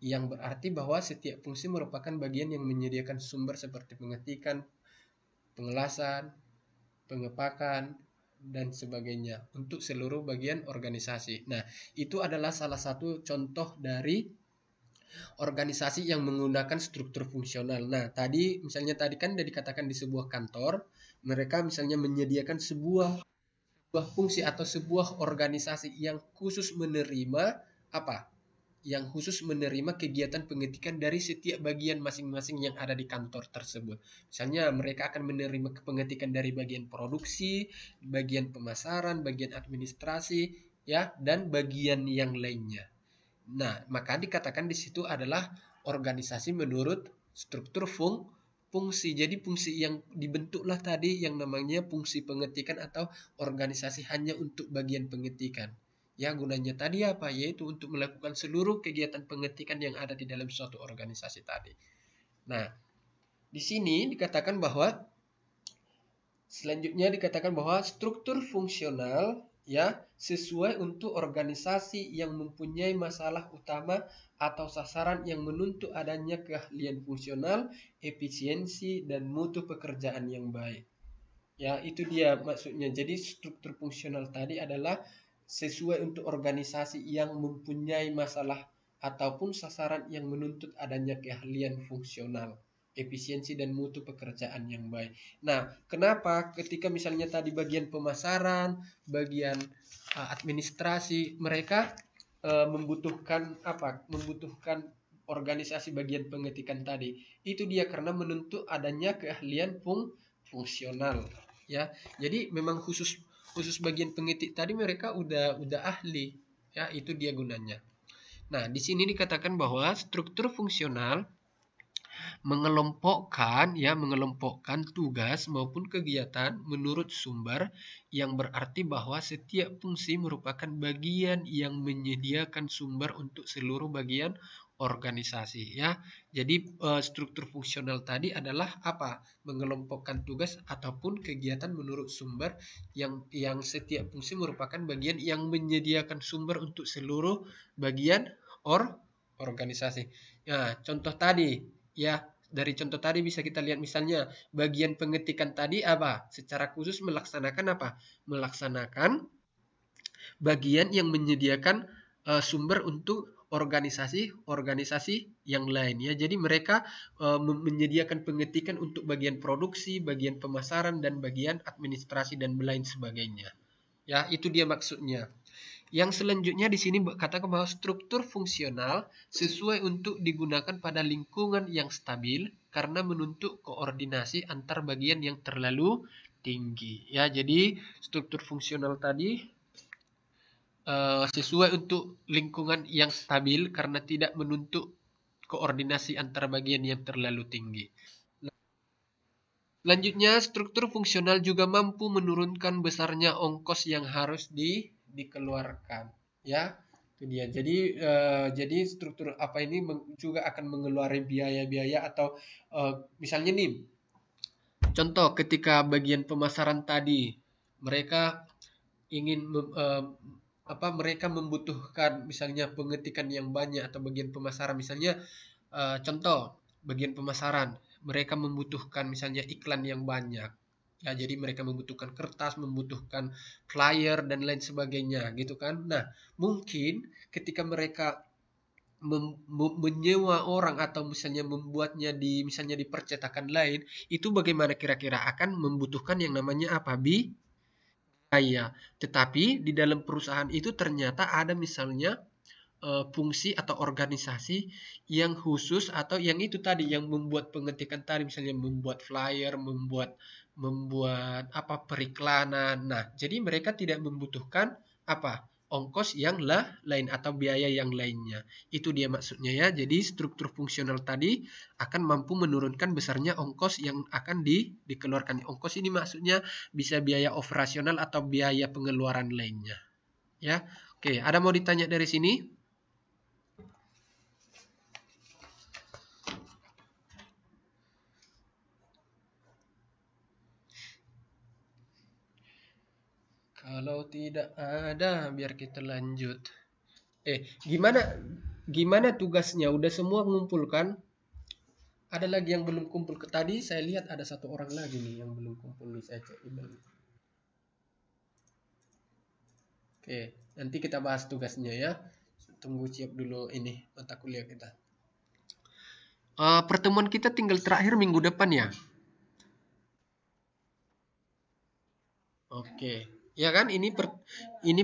yang berarti bahwa setiap fungsi merupakan bagian yang menyediakan sumber seperti pengetikan, pengelasan, pengepakan, dan sebagainya untuk seluruh bagian organisasi. Nah, itu adalah salah satu contoh dari organisasi yang menggunakan struktur fungsional. Nah, misalnya tadi kan sudah dikatakan di sebuah kantor, mereka misalnya menyediakan sebuah fungsi atau sebuah organisasi yang khusus menerima apa? Yang khusus menerima kegiatan pengetikan dari setiap bagian masing-masing yang ada di kantor tersebut. Misalnya mereka akan menerima pengetikan dari bagian produksi, bagian pemasaran, bagian administrasi, ya, dan bagian yang lainnya. Nah, maka dikatakan di situ adalah organisasi menurut struktur fungsi. Jadi fungsi yang dibentuklah tadi yang namanya fungsi pengetikan atau organisasi hanya untuk bagian pengetikan. Ya, gunanya tadi apa? Yaitu untuk melakukan seluruh kegiatan pengetikan yang ada di dalam suatu organisasi tadi. Nah, di sini dikatakan bahwa selanjutnya dikatakan bahwa struktur fungsional ya sesuai untuk organisasi yang mempunyai masalah utama atau sasaran yang menuntut adanya keahlian fungsional, efisiensi dan mutu pekerjaan yang baik. Ya, itu dia maksudnya. Jadi struktur fungsional tadi adalah sesuai untuk organisasi yang mempunyai masalah ataupun sasaran yang menuntut adanya keahlian fungsional, efisiensi dan mutu pekerjaan yang baik. Nah, kenapa ketika misalnya tadi bagian pemasaran, bagian administrasi, mereka membutuhkan apa? Membutuhkan organisasi bagian pengetikan tadi. Itu dia karena menuntut adanya keahlian fungsional. Ya, jadi memang khusus bagian pengetik tadi mereka udah ahli. Ya, itu dia gunanya. Nah, di sini dikatakan bahwa struktur fungsional mengelompokkan tugas maupun kegiatan menurut sumber yang berarti bahwa setiap fungsi merupakan bagian yang menyediakan sumber untuk seluruh bagian organisasi ya. Jadi struktur fungsional tadi adalah apa? Mengelompokkan tugas ataupun kegiatan menurut sumber yang setiap fungsi merupakan bagian yang menyediakan sumber untuk seluruh bagian organisasi. Nah, contoh tadi ya, dari contoh tadi bisa kita lihat misalnya bagian pengetikan tadi apa? Secara khusus melaksanakan apa? Melaksanakan bagian yang menyediakan sumber untuk organisasi yang lain ya. Jadi mereka menyediakan pengetikan untuk bagian produksi, bagian pemasaran dan bagian administrasi dan lain sebagainya. Ya, itu dia maksudnya. Yang selanjutnya di sini katakan bahwa struktur fungsional sesuai untuk digunakan pada lingkungan yang stabil karena menuntut koordinasi antar bagian yang terlalu tinggi. Ya, jadi struktur fungsional tadi sesuai untuk lingkungan yang stabil karena tidak menuntut koordinasi antar bagian yang terlalu tinggi. Selanjutnya, struktur fungsional juga mampu menurunkan besarnya ongkos yang harus dikeluarkan. Ya, itu dia. Jadi struktur apa ini juga akan mengeluarkan biaya-biaya atau misalnya nih, contoh ketika bagian pemasaran tadi mereka ingin mereka membutuhkan misalnya pengetikan yang banyak atau bagian pemasaran misalnya contoh bagian pemasaran mereka membutuhkan misalnya iklan yang banyak ya, jadi mereka membutuhkan kertas, membutuhkan flyer dan lain sebagainya gitu kan. Nah, mungkin ketika mereka menyewa orang atau misalnya membuatnya misalnya di percetakan lain, itu bagaimana kira-kira akan membutuhkan yang namanya apa? Biaya. Tetapi di dalam perusahaan itu ternyata ada misalnya fungsi atau organisasi yang khusus atau yang itu tadi yang membuat pengetikan tadi misalnya membuat flyer, membuat apa periklanan. Nah, jadi mereka tidak membutuhkan apa? Ongkos yang lain atau biaya yang lainnya. Itu dia maksudnya ya. Jadi struktur fungsional tadi akan mampu menurunkan besarnya ongkos yang akan dikeluarkan. Ongkos ini maksudnya bisa biaya operasional atau biaya pengeluaran lainnya. Ya. Oke, ada mau ditanya dari sini? Kalau tidak ada, biar kita lanjut. Gimana tugasnya? Udah semua ngumpulkan? Ada lagi yang belum kumpul. Tadi saya lihat ada satu orang lagi nih yang belum kumpul nih, saya cek email. Oke, nanti kita bahas tugasnya ya. Tunggu siap dulu ini mata kuliah kita. Pertemuan kita tinggal terakhir minggu depan ya. Oke, ya kan ini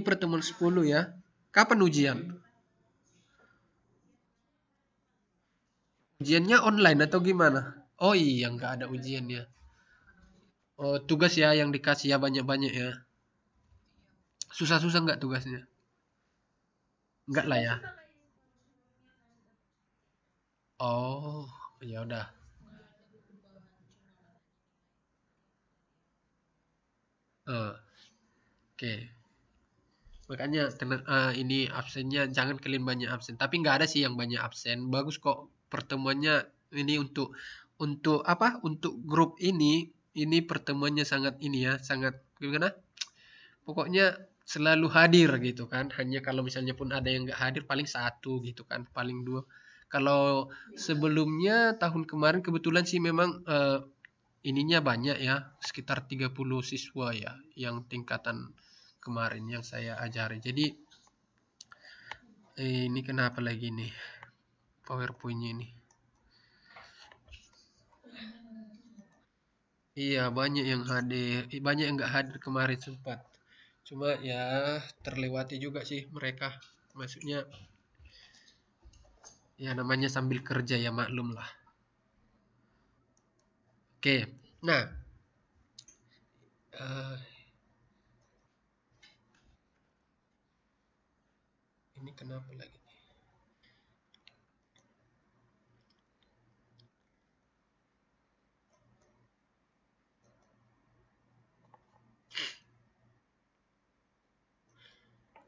pertemuan 10 ya. Kapan ujian? Ujiannya online atau gimana? Oh iya, nggak ada ujiannya. Oh, tugas ya yang dikasih ya banyak-banyak ya. Susah-susah nggak tugasnya? Nggak lah ya. Oh, ya udah. Oke. Makanya ini absennya jangan kalian banyak absen. Tapi nggak ada sih yang banyak absen. Bagus kok pertemuannya ini untuk apa? Untuk grup ini pertemuannya sangat ini ya, sangat gimana? Pokoknya selalu hadir gitu kan. Hanya kalau misalnya pun ada yang nggak hadir paling satu gitu kan, paling dua. Kalau sebelumnya tahun kemarin kebetulan sih memang ininya banyak ya, sekitar 30 siswa ya yang tingkatan kemarin yang saya ajari. Jadi ini kenapa lagi nih PowerPoint-nya ini? Iya, banyak yang hadir, banyak yang nggak hadir kemarin sempat. Cuma ya terlewati juga sih mereka. Maksudnya ya namanya sambil kerja ya maklum lah. Oke, nah eh, ini kenapa lagi?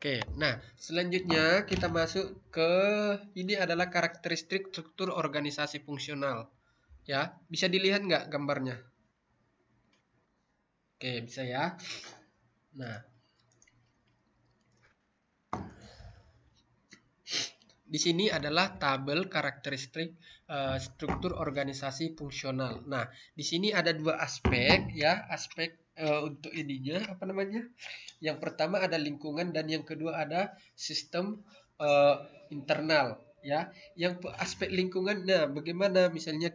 Oke, nah selanjutnya kita masuk ke ini adalah karakteristik struktur organisasi fungsional. Ya, bisa dilihat nggak gambarnya? Oke, bisa ya. Nah, di sini adalah tabel karakteristik struktur organisasi fungsional. Nah, di sini ada dua aspek ya, aspek untuk ininya apa namanya? Yang pertama ada lingkungan dan yang kedua ada sistem internal ya. Yang aspek lingkungan, nah bagaimana misalnya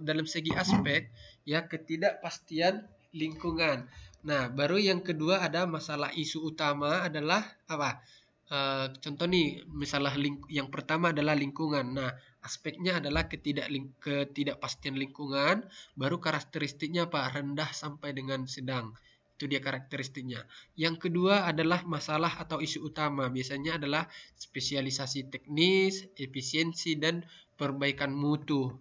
dalam segi aspek ya ketidakpastian lingkungan. Nah, baru yang kedua ada masalah isu utama adalah apa? Contoh nih, misalnya yang pertama adalah lingkungan. Nah, aspeknya adalah ketidakpastian lingkungan, baru karakteristiknya apa? Rendah sampai dengan sedang. Itu dia karakteristiknya. Yang kedua adalah masalah atau isu utama. Biasanya adalah spesialisasi teknis, efisiensi, dan perbaikan mutu.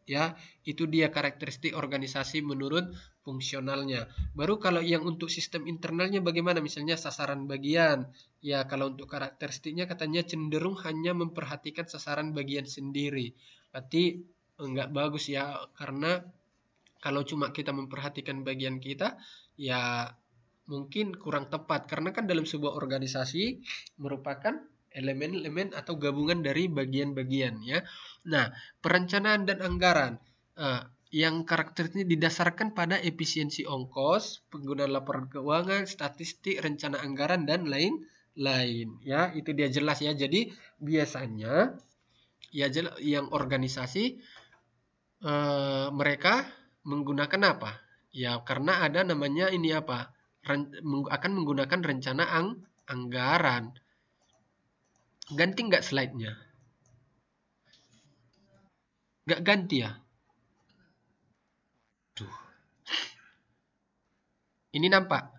Ya, itu dia karakteristik organisasi menurut fungsionalnya. Baru kalau yang untuk sistem internalnya bagaimana? Misalnya sasaran bagian. Ya, kalau untuk karakteristiknya katanya cenderung hanya memperhatikan sasaran bagian sendiri. Berarti enggak bagus ya, karena kalau cuma kita memperhatikan bagian kita, ya mungkin kurang tepat. Karena kan dalam sebuah organisasi merupakan elemen-elemen atau gabungan dari bagian-bagian ya. Nah, perencanaan dan anggaran. Yang karakteristiknya didasarkan pada efisiensi ongkos, penggunaan laporan keuangan, statistik, rencana anggaran, dan lain-lain. Ya, itu dia jelas ya. Jadi biasanya ya yang organisasi mereka menggunakan apa? Ya karena ada namanya ini apa? Akan menggunakan rencana anggaran. Ganti nggak slide-nya? Nggak ganti ya? Tuh. Ini nampak.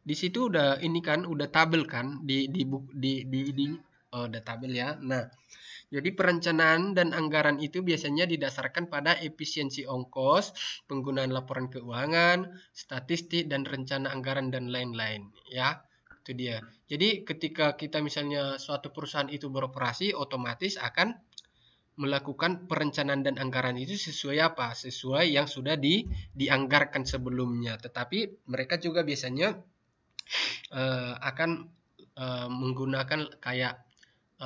Di situ udah ini kan, udah tabel kan di oh, udah tabel ya. Nah, jadi perencanaan dan anggaran itu biasanya didasarkan pada efisiensi ongkos, penggunaan laporan keuangan, statistik dan rencana anggaran dan lain-lain ya. Itu dia. Jadi ketika kita misalnya suatu perusahaan itu beroperasi, otomatis akan melakukan perencanaan dan anggaran itu sesuai apa? Sesuai yang sudah dianggarkan sebelumnya. Tetapi mereka juga biasanya akan menggunakan kayak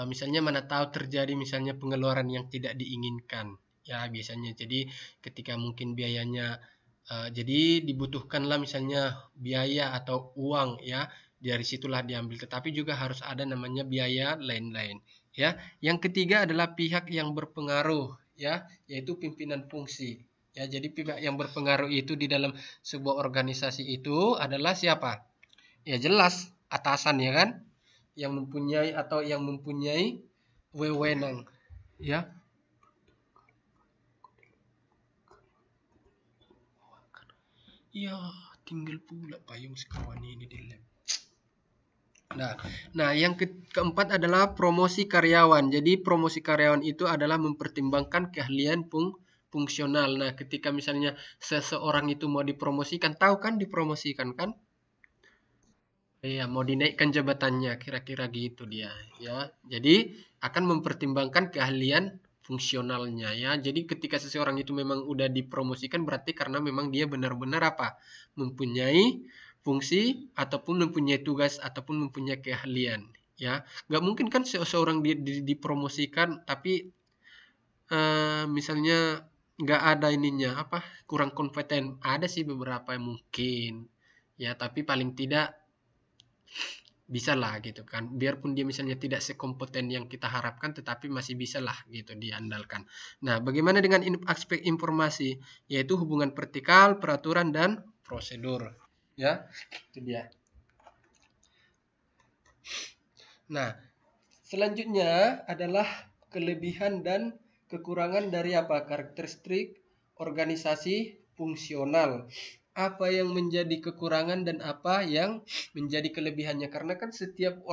misalnya mana tahu terjadi misalnya pengeluaran yang tidak diinginkan ya biasanya. Jadi ketika mungkin biayanya jadi dibutuhkanlah misalnya biaya atau uang ya, dari situlah diambil. Tetapi juga harus ada namanya biaya lain-lain ya. Yang ketiga adalah pihak yang berpengaruh ya, yaitu pimpinan fungsi ya. Jadi pihak yang berpengaruh itu di dalam sebuah organisasi itu adalah siapa? Ya jelas atasan ya kan, yang mempunyai wewenang ya. Ya tinggal pula payung sekawan ini di lab. Nah, yang keempat adalah promosi karyawan. Jadi promosi karyawan itu adalah mempertimbangkan keahlian fungsional. Nah, ketika misalnya seseorang itu mau dipromosikan, tahu kan dipromosikan kan? Iya, mau dinaikkan jabatannya, kira-kira gitu dia, ya. Jadi akan mempertimbangkan keahlian fungsionalnya, ya. Jadi ketika seseorang itu memang udah dipromosikan, berarti karena memang dia benar-benar apa? Mempunyai fungsi ataupun mempunyai tugas ataupun mempunyai keahlian, ya. Nggak mungkin kan seseorang dipromosikan, tapi misalnya nggak ada ininya, apa? Kurang kompeten. Ada sih beberapa yang mungkin, ya. Tapi paling tidak bisa lah gitu kan, biarpun dia misalnya tidak sekompeten yang kita harapkan tetapi masih bisa lah gitu diandalkan. Nah, bagaimana dengan aspek informasi, yaitu hubungan vertikal, peraturan dan prosedur ya, itu dia. Nah, selanjutnya adalah kelebihan dan kekurangan dari apa, karakteristik organisasi fungsional. Apa yang menjadi kekurangan dan apa yang menjadi kelebihannya, karena kan setiap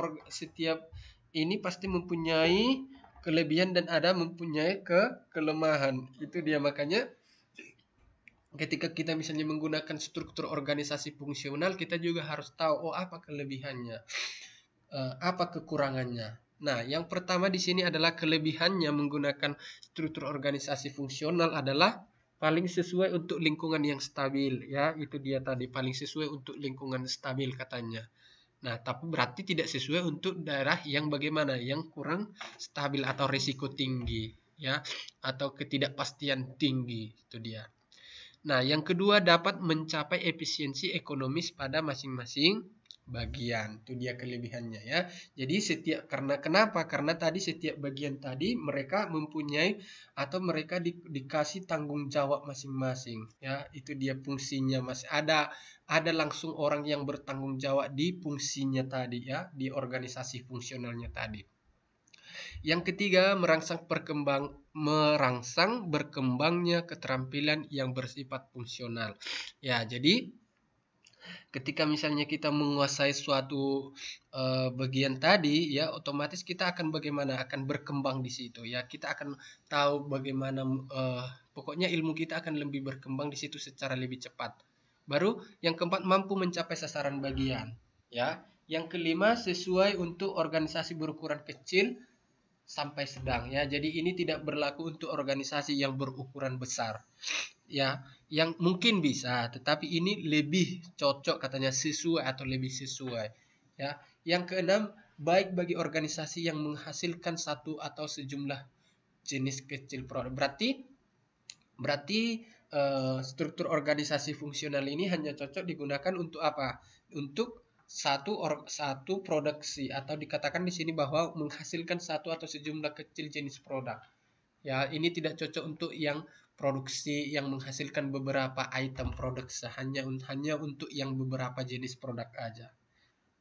ini pasti mempunyai kelebihan dan ada mempunyai kelemahan. Itu dia, makanya ketika kita misalnya menggunakan struktur organisasi fungsional, kita juga harus tahu apa kelebihannya, apa kekurangannya. Nah, yang pertama di sini adalah kelebihannya menggunakan struktur organisasi fungsional adalah paling sesuai untuk lingkungan yang stabil ya. Itu dia tadi, paling sesuai untuk lingkungan stabil katanya. Nah, tapi berarti tidak sesuai untuk daerah yang bagaimana, yang kurang stabil atau risiko tinggi ya, atau ketidakpastian tinggi. Itu dia. Nah, yang kedua dapat mencapai efisiensi ekonomis pada masing-masing bagian. Itu dia kelebihannya ya. Jadi kenapa? Karena tadi setiap bagian tadi mereka mempunyai atau mereka dikasih tanggung jawab masing-masing ya. Itu dia fungsinya, masih ada langsung orang yang bertanggung jawab di fungsinya tadi ya, di organisasi fungsionalnya tadi. Yang ketiga, merangsang berkembangnya keterampilan yang bersifat fungsional. Ya, jadi ketika misalnya kita menguasai suatu bagian tadi ya, otomatis kita akan bagaimana, akan berkembang di situ ya. Kita akan tahu bagaimana pokoknya ilmu kita akan lebih berkembang di situ secara lebih cepat. Baru yang keempat, mampu mencapai sasaran bagian ya. Yang kelima, sesuai untuk organisasi berukuran kecil sampai sedang ya. Jadi ini tidak berlaku untuk organisasi yang berukuran besar ya, yang mungkin bisa, tetapi ini lebih cocok katanya, sesuai atau lebih sesuai ya. Yang keenam, baik bagi organisasi yang menghasilkan satu atau sejumlah jenis kecil produk. Berarti struktur organisasi fungsional ini hanya cocok digunakan untuk apa? Untuk satu produksi, atau dikatakan di sini bahwa menghasilkan satu atau sejumlah kecil jenis produk. Ya, ini tidak cocok untuk yang produksi yang menghasilkan beberapa item produk, hanya untuk yang beberapa jenis produk aja.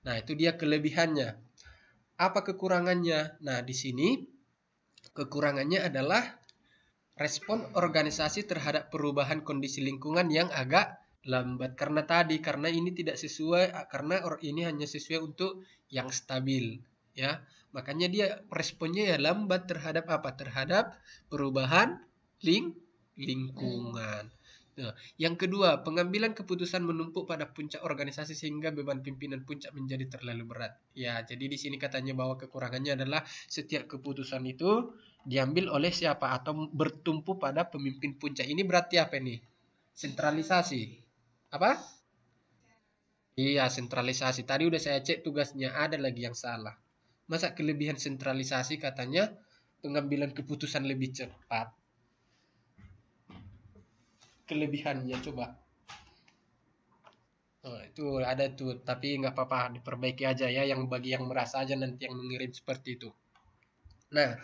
Nah, itu dia kelebihannya. Apa kekurangannya? Nah, di sini kekurangannya adalah respon organisasi terhadap perubahan kondisi lingkungan yang agak lambat. Karena ini tidak sesuai, karena ini hanya sesuai untuk yang stabil ya. Makanya dia responnya ya lambat terhadap apa? Terhadap perubahan lingkungan. Nah, yang kedua, pengambilan keputusan menumpuk pada puncak organisasi sehingga beban pimpinan puncak menjadi terlalu berat. Ya, jadi di sini katanya bahwa kekurangannya adalah setiap keputusan itu diambil oleh siapa, atau bertumpu pada pemimpin puncak. Ini berarti apa nih? Sentralisasi. Apa? Iya, sentralisasi. Tadi udah saya cek tugasnya, ada lagi yang salah. Masa kelebihan sentralisasi katanya pengambilan keputusan lebih cepat. Kelebihannya coba. Oh, itu ada tuh, tapi nggak apa-apa, diperbaiki aja ya. Yang bagi yang merasa aja nanti yang mengirim seperti itu. Nah,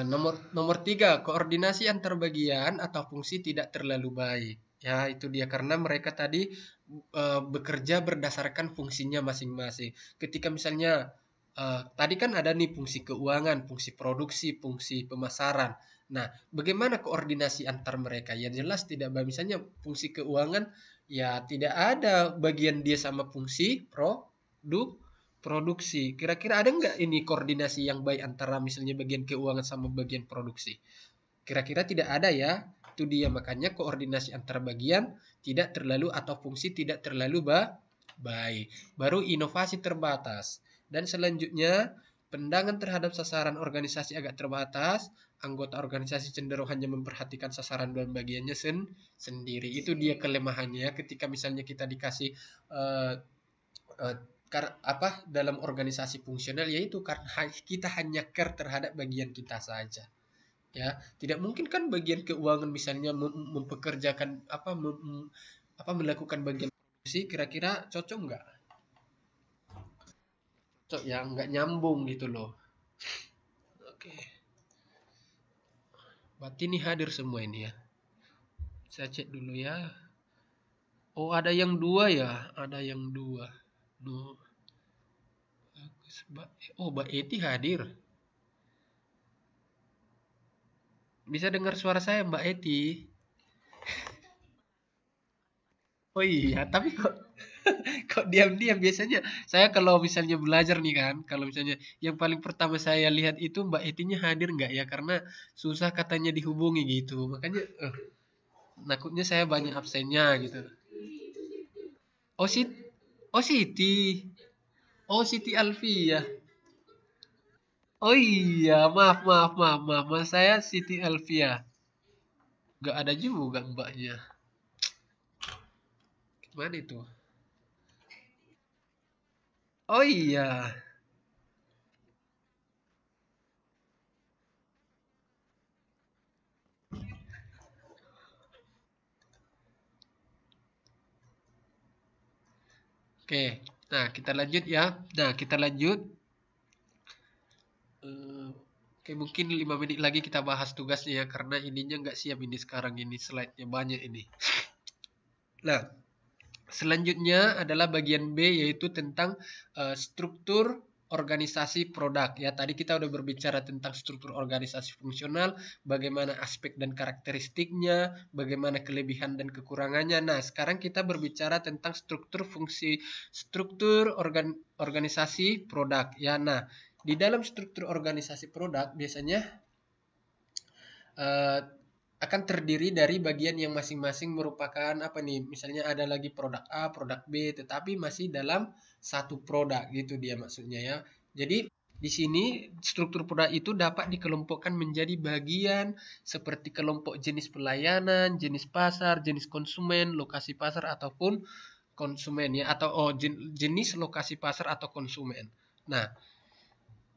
nomor nomor 3, koordinasi antar bagian atau fungsi tidak terlalu baik. Ya, itu dia karena mereka tadi bekerja berdasarkan fungsinya masing-masing. Ketika misalnya tadi kan ada nih fungsi keuangan, fungsi produksi, fungsi pemasaran. Nah, bagaimana koordinasi antar mereka? Ya jelas tidak baik. Misalnya fungsi keuangan ya tidak ada bagian dia sama fungsi produksi. Kira-kira ada nggak ini koordinasi yang baik antara misalnya bagian keuangan sama bagian produksi? Kira-kira tidak ada ya. Itu dia makanya koordinasi antar bagian tidak terlalu atau fungsi tidak terlalu baik. Baru inovasi terbatas. Dan selanjutnya pandangan terhadap sasaran organisasi agak terbatas. Anggota organisasi cenderung hanya memperhatikan sasaran dan bagiannya sendiri. Itu dia kelemahannya ketika misalnya kita dikasih uh, uh, dalam organisasi fungsional, yaitu karena kita hanya care terhadap bagian kita saja. Ya, tidak mungkin kan bagian keuangan misalnya mempekerjakan melakukan bagian produksi, kira-kira cocok nggak? Cocok ya, nggak nyambung gitu loh. Oke, berarti ini hadir semua ini ya. Saya cek dulu ya. Oh, ada yang 2 ya, ada yang 2. Duh. Oh, Mbak Eti hadir. Bisa dengar suara saya, Mbak Eti? Oh iya, tapi kok kok diam-diam biasanya saya kalau misalnya belajar nih kan, kalau misalnya yang paling pertama saya lihat itu Mbak Etinya hadir nggak ya, karena susah katanya dihubungi gitu. Makanya takutnya saya banyak absennya gitu. Oh oh Siti. Oh Siti Alfia. Oh iya, maaf. Saya Siti Alfia. Nggak ada juga mbaknya. Gimana itu? Oh iya. Oke. Nah, kita lanjut ya. Nah, kita lanjut. Oke, mungkin 5 menit lagi kita bahas tugasnya ya, karena ininya nggak siap ini sekarang, ini slide-nya banyak ini. Nah, selanjutnya adalah bagian B, yaitu tentang struktur organisasi produk. Ya, tadi kita udah berbicara tentang struktur organisasi fungsional, bagaimana aspek dan karakteristiknya, bagaimana kelebihan dan kekurangannya. Nah, sekarang kita berbicara tentang struktur organisasi produk. Ya, nah, di dalam struktur organisasi produk biasanya uh, akan terdiri dari bagian yang masing-masing merupakan apa nih? Misalnya ada lagi produk A, produk B, tetapi masih dalam satu produk gitu dia maksudnya ya. Jadi di sini struktur produk itu dapat dikelompokkan menjadi bagian seperti kelompok jenis pelayanan, jenis pasar, jenis konsumen, lokasi pasar ataupun konsumen ya, atau jenis lokasi pasar atau konsumen. Nah,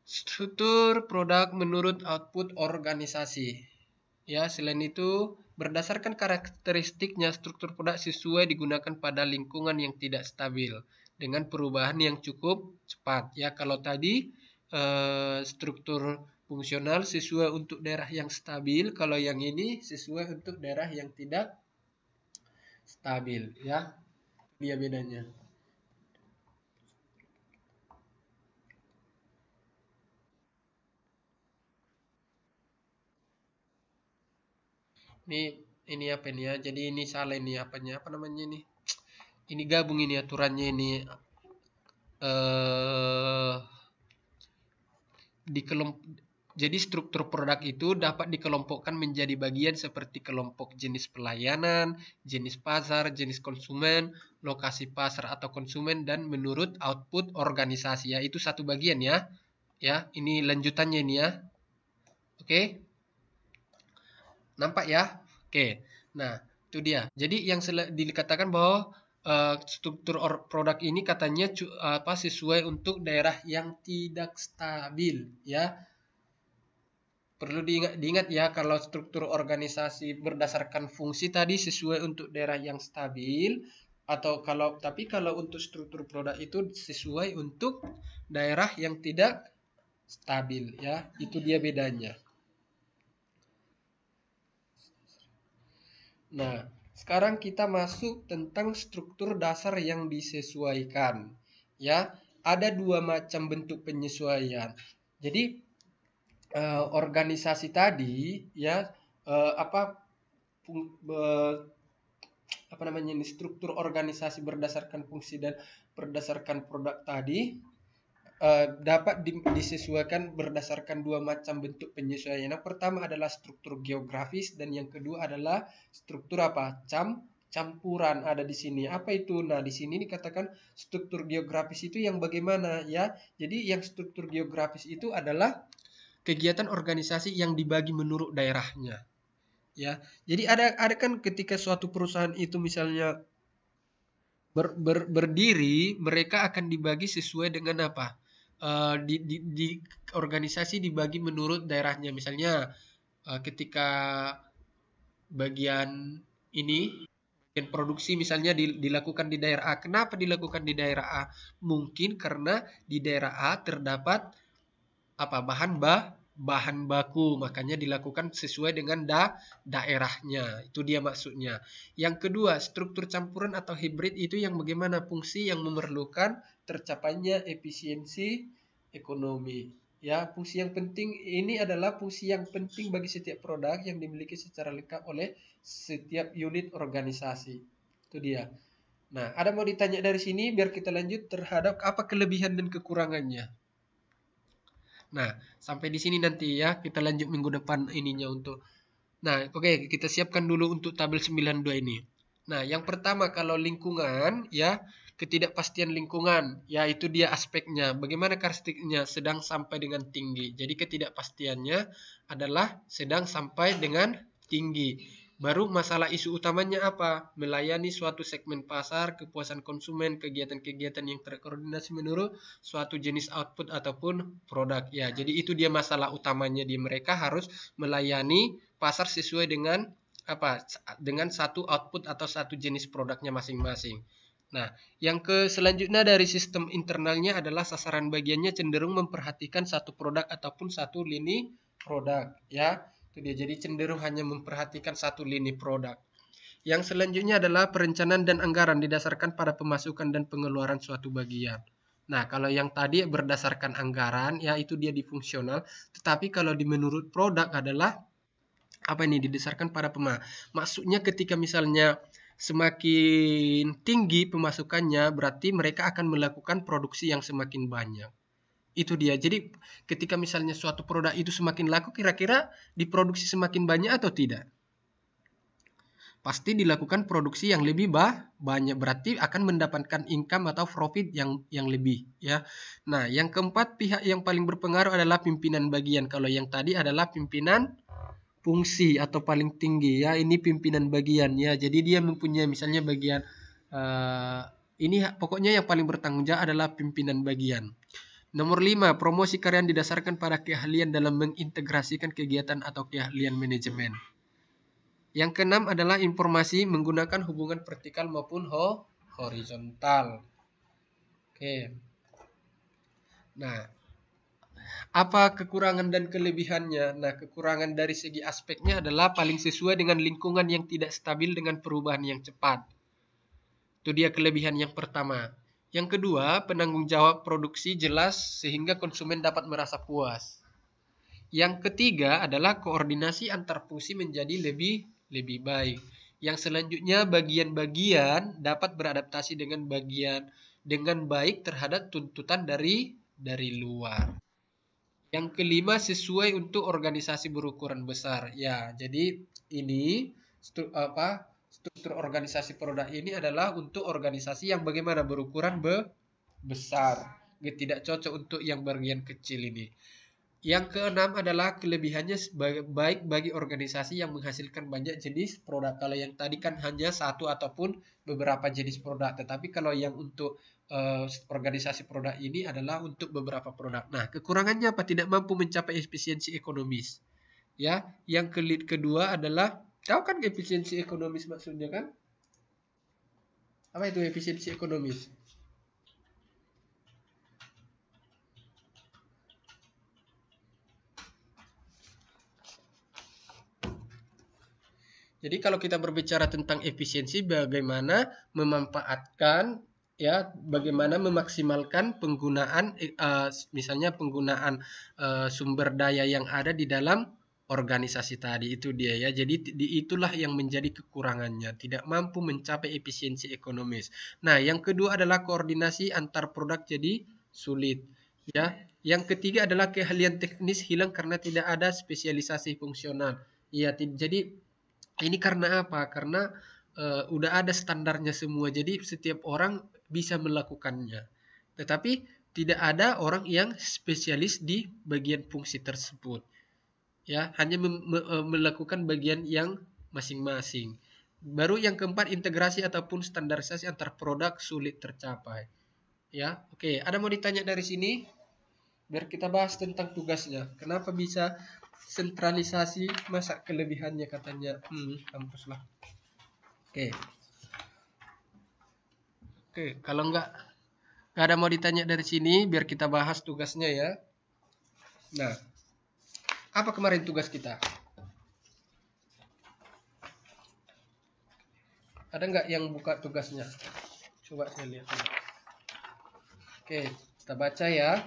struktur produk menurut output organisasi. Ya, selain itu, berdasarkan karakteristiknya, struktur produk sesuai digunakan pada lingkungan yang tidak stabil dengan perubahan yang cukup cepat. Ya, kalau tadi struktur fungsional sesuai untuk daerah yang stabil, kalau yang ini sesuai untuk daerah yang tidak stabil. Ya, dia bedanya. Ini ini apa ini ya? Jadi ini salah ini apanya? Apa namanya ini? Ini gabung ini aturannya ini eh jadi struktur produk itu dapat dikelompokkan menjadi bagian seperti kelompok jenis pelayanan, jenis pasar, jenis konsumen, lokasi pasar atau konsumen, dan menurut output organisasi ya. Itu satu bagian ya. Ya, ini lanjutannya ini ya. Oke. Nampak ya? Oke. Nah, itu dia. Jadi yang dikatakan bahwa struktur produk ini katanya sesuai untuk daerah yang tidak stabil ya. Perlu diingat ya, kalau struktur organisasi berdasarkan fungsi tadi sesuai untuk daerah yang stabil, atau kalau untuk struktur produk itu sesuai untuk daerah yang tidak stabil ya. Itu dia bedanya. Nah, sekarang kita masuk tentang struktur dasar yang disesuaikan. Ya, ada dua macam bentuk penyesuaian. Jadi organisasi tadi ya, struktur organisasi berdasarkan fungsi dan berdasarkan produk tadi dapat disesuaikan berdasarkan dua macam bentuk penyesuaian. Yang pertama adalah struktur geografis dan yang kedua adalah struktur campuran. Ada di sini. Apa itu? Nah, di sini dikatakan struktur geografis itu yang bagaimana ya? Jadi yang struktur geografis itu adalah kegiatan organisasi yang dibagi menurut daerahnya. Ya. Jadi ada kan ketika suatu perusahaan itu misalnya berdiri, mereka akan dibagi sesuai dengan apa? Di organisasi dibagi menurut daerahnya. Misalnya ketika bagian ini, bagian produksi misalnya dilakukan di daerah A. Kenapa dilakukan di daerah A? Mungkin karena di daerah A terdapat bahan baku, makanya dilakukan sesuai dengan daerahnya. Itu dia maksudnya. Yang kedua, struktur campuran atau hibrid itu yang bagaimana? Fungsi yang memerlukan tercapainya efisiensi ekonomi. Ya, fungsi yang penting ini adalah fungsi yang penting bagi setiap produk yang dimiliki secara lengkap oleh setiap unit organisasi. Itu dia. Nah, ada mau ditanya dari sini biar kita lanjut terhadap apa kelebihan dan kekurangannya. Nah, sampai di sini nanti ya, kita lanjut minggu depan ininya untuk. Nah, oke, kita siapkan dulu untuk tabel 92 ini. Nah, yang pertama kalau lingkungan ya, ketidakpastian lingkungan, ya itu dia aspeknya. Bagaimana karakteristiknya? Sedang sampai dengan tinggi. Jadi ketidakpastiannya adalah sedang sampai dengan tinggi. Baru masalah isu utamanya apa? Melayani suatu segmen pasar, kepuasan konsumen, kegiatan-kegiatan yang terkoordinasi menurut suatu jenis output ataupun produk. Ya, jadi itu dia masalah utamanya, di mereka harus melayani pasar sesuai dengan dengan satu output atau satu jenis produknya masing-masing. Nah, yang selanjutnya dari sistem internalnya adalah sasaran bagiannya cenderung memperhatikan satu produk ataupun satu lini produk ya. Itu dia, jadi cenderung hanya memperhatikan satu lini produk. Yang selanjutnya adalah perencanaan dan anggaran didasarkan pada pemasukan dan pengeluaran suatu bagian. Nah, kalau yang tadi berdasarkan anggaran ya itu dia di fungsional, tetapi kalau di menurut produk adalah didasarkan pada maksudnya ketika misalnya semakin tinggi pemasukannya berarti mereka akan melakukan produksi yang semakin banyak. Itu dia. Jadi ketika misalnya suatu produk itu semakin laku, kira-kira diproduksi semakin banyak atau tidak? Pasti dilakukan produksi yang lebih banyak, berarti akan mendapatkan income atau profit yang lebih ya. Nah, yang keempat, pihak yang paling berpengaruh adalah pimpinan bagian. Kalau yang tadi adalah pimpinan fungsi atau paling tinggi ya, ini pimpinan bagian ya. Jadi dia mempunyai misalnya bagian ini pokoknya yang paling bertanggung jawab adalah pimpinan bagian. Nomor 5, promosi karyawan didasarkan pada keahlian dalam mengintegrasikan kegiatan atau keahlian manajemen. Yang keenam adalah informasi menggunakan hubungan vertikal maupun horizontal. Oke. Nah, apa kekurangan dan kelebihannya? Nah, kekurangan dari segi aspeknya adalah paling sesuai dengan lingkungan yang tidak stabil dengan perubahan yang cepat. Itu dia kelebihan yang pertama. Yang kedua, penanggung jawab produksi jelas sehingga konsumen dapat merasa puas. Yang ketiga adalah koordinasi antar fungsi menjadi lebih baik. Yang selanjutnya, bagian-bagian dapat beradaptasi dengan baik terhadap tuntutan dari luar. Yang kelima, sesuai untuk organisasi berukuran besar. Ya, jadi ini struktur organisasi produk ini adalah untuk organisasi yang bagaimana berukuran besar. Tidak cocok untuk yang bagian kecil ini. Yang keenam adalah kelebihannya baik bagi organisasi yang menghasilkan banyak jenis produk. Kalau yang tadi kan hanya satu ataupun beberapa jenis produk, tetapi kalau yang untuk organisasi produk ini adalah untuk beberapa produk. Nah, kekurangannya apa? Tidak mampu mencapai efisiensi ekonomis. Ya, yang kedua adalah, tahu kan efisiensi ekonomis maksudnya kan? Apa itu efisiensi ekonomis? Jadi kalau kita berbicara tentang efisiensi, bagaimana memanfaatkan, ya, bagaimana memaksimalkan penggunaan misalnya penggunaan sumber daya yang ada di dalam organisasi tadi, itu dia ya. Jadi itulah yang menjadi kekurangannya, tidak mampu mencapai efisiensi ekonomis. Nah, yang kedua adalah koordinasi antar produk jadi sulit, ya. Yang ketiga adalah keahlian teknis hilang karena tidak ada spesialisasi fungsional. Ya, jadi ini karena apa? Karena udah ada standarnya semua, jadi setiap orang bisa melakukannya. Tetapi tidak ada orang yang spesialis di bagian fungsi tersebut. Ya, hanya melakukan bagian yang masing-masing. Baru yang keempat, integrasi ataupun standarisasi antar produk sulit tercapai. Ya, oke. Ada mau ditanya dari sini? Biar kita bahas tentang tugasnya. Kenapa bisa sentralisasi, masa kelebihannya katanya kampus lah. Oke, kalau nggak ada mau ditanya dari sini, biar kita bahas tugasnya ya. Nah, apa kemarin tugas kita? Ada nggak yang buka tugasnya? Coba saya lihat. Oke, kita baca ya.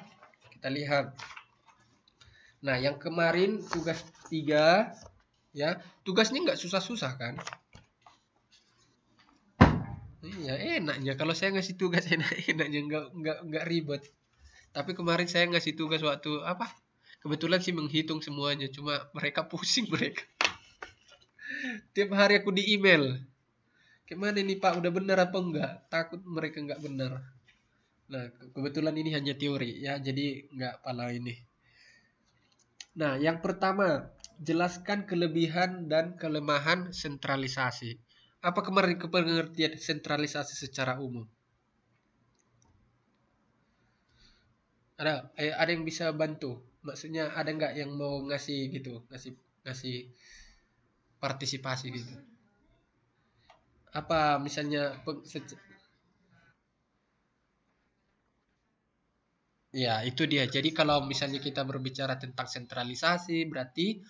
Kita lihat. Nah, yang kemarin tugas 3, ya, tugasnya nggak susah-susah kan? Iya, enaknya kalau saya ngasih tugas enaknya nggak ribet. Tapi kemarin saya ngasih tugas waktu apa? Kebetulan sih menghitung semuanya, cuma mereka pusing mereka. Tiap hari aku di email. Gimana nih Pak, udah benar apa enggak? Takut mereka nggak benar. Nah, kebetulan ini hanya teori ya, jadi nggak pala ini. Nah, yang pertama, jelaskan kelebihan dan kelemahan sentralisasi. Apa kemarin pengertian sentralisasi secara umum? Ada yang bisa bantu? Maksudnya ada nggak yang mau ngasih gitu, ngasih partisipasi gitu? Apa misalnya ya, itu dia. Jadi kalau misalnya kita berbicara tentang sentralisasi, berarti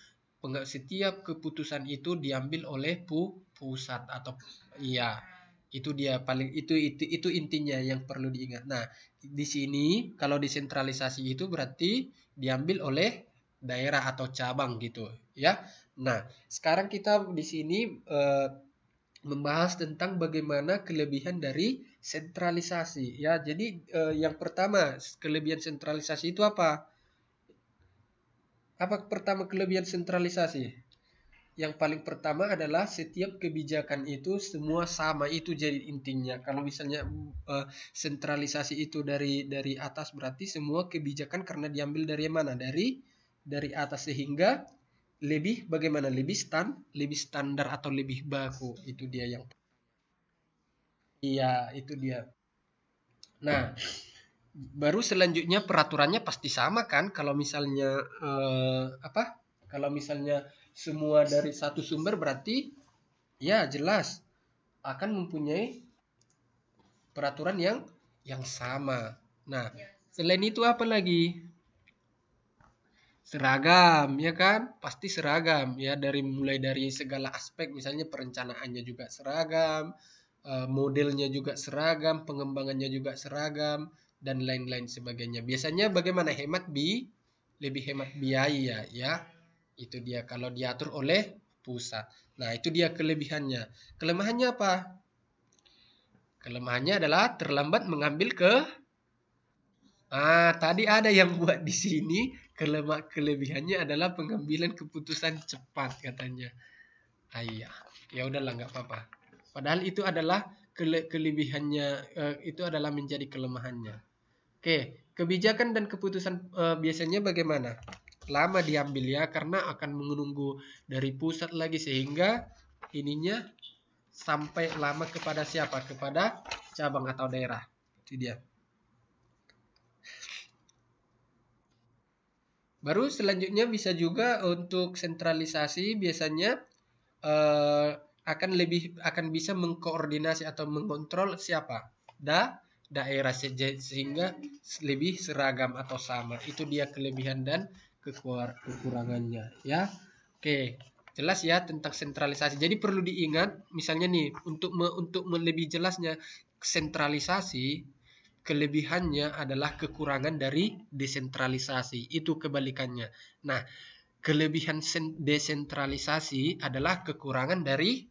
setiap keputusan itu diambil oleh pusat atau iya. Itu dia paling itu intinya yang perlu diingat. Nah, di sini kalau desentralisasi itu berarti diambil oleh daerah atau cabang gitu, ya. Nah, sekarang kita di sini membahas tentang bagaimana kelebihan dari sentralisasi ya. Jadi yang pertama, kelebihan sentralisasi itu apa? Apa pertama kelebihan sentralisasi? Yang paling pertama adalah setiap kebijakan itu semua sama, itu jadi intinya. Kalau misalnya sentralisasi itu dari atas, berarti semua kebijakan karena diambil dari mana? Dari atas, sehingga lebih bagaimana? Lebih standar atau lebih baku. Itu dia yang iya, itu dia. Nah, baru selanjutnya peraturannya pasti sama kan? Kalau misalnya apa? Kalau misalnya semua dari satu sumber, berarti ya jelas akan mempunyai peraturan yang sama. Nah, selain itu apa lagi? Seragam, ya kan? Pasti seragam ya, mulai dari segala aspek, misalnya perencanaannya juga seragam, modelnya juga seragam, pengembangannya juga seragam, dan lain-lain sebagainya. Biasanya bagaimana? Lebih hemat biaya ya. Itu dia kalau diatur oleh pusat. Nah, itu dia kelebihannya. Kelemahannya apa? Kelemahannya adalah terlambat mengambil tadi ada yang buat di sini, kelebihannya adalah pengambilan keputusan cepat katanya. Iya, ya udahlah nggak apa-apa. Padahal itu adalah kelebihannya, itu adalah menjadi kelemahannya. Oke, kebijakan dan keputusan biasanya bagaimana? lama diambil ya, karena akan menunggu dari pusat lagi, sehingga ininya sampai lama kepada siapa? Kepada cabang atau daerah. Itu dia. Baru selanjutnya bisa juga untuk sentralisasi, biasanya akan bisa mengkoordinasi atau mengontrol siapa? Daerah, sehingga lebih seragam atau sama. Itu dia kelebihan dan kekurangannya ya. Oke, jelas ya tentang sentralisasi. Jadi perlu diingat, misalnya nih, untuk lebih jelasnya, sentralisasi kelebihannya adalah kekurangan dari desentralisasi. Itu kebalikannya. Nah, kelebihan desentralisasi adalah kekurangan dari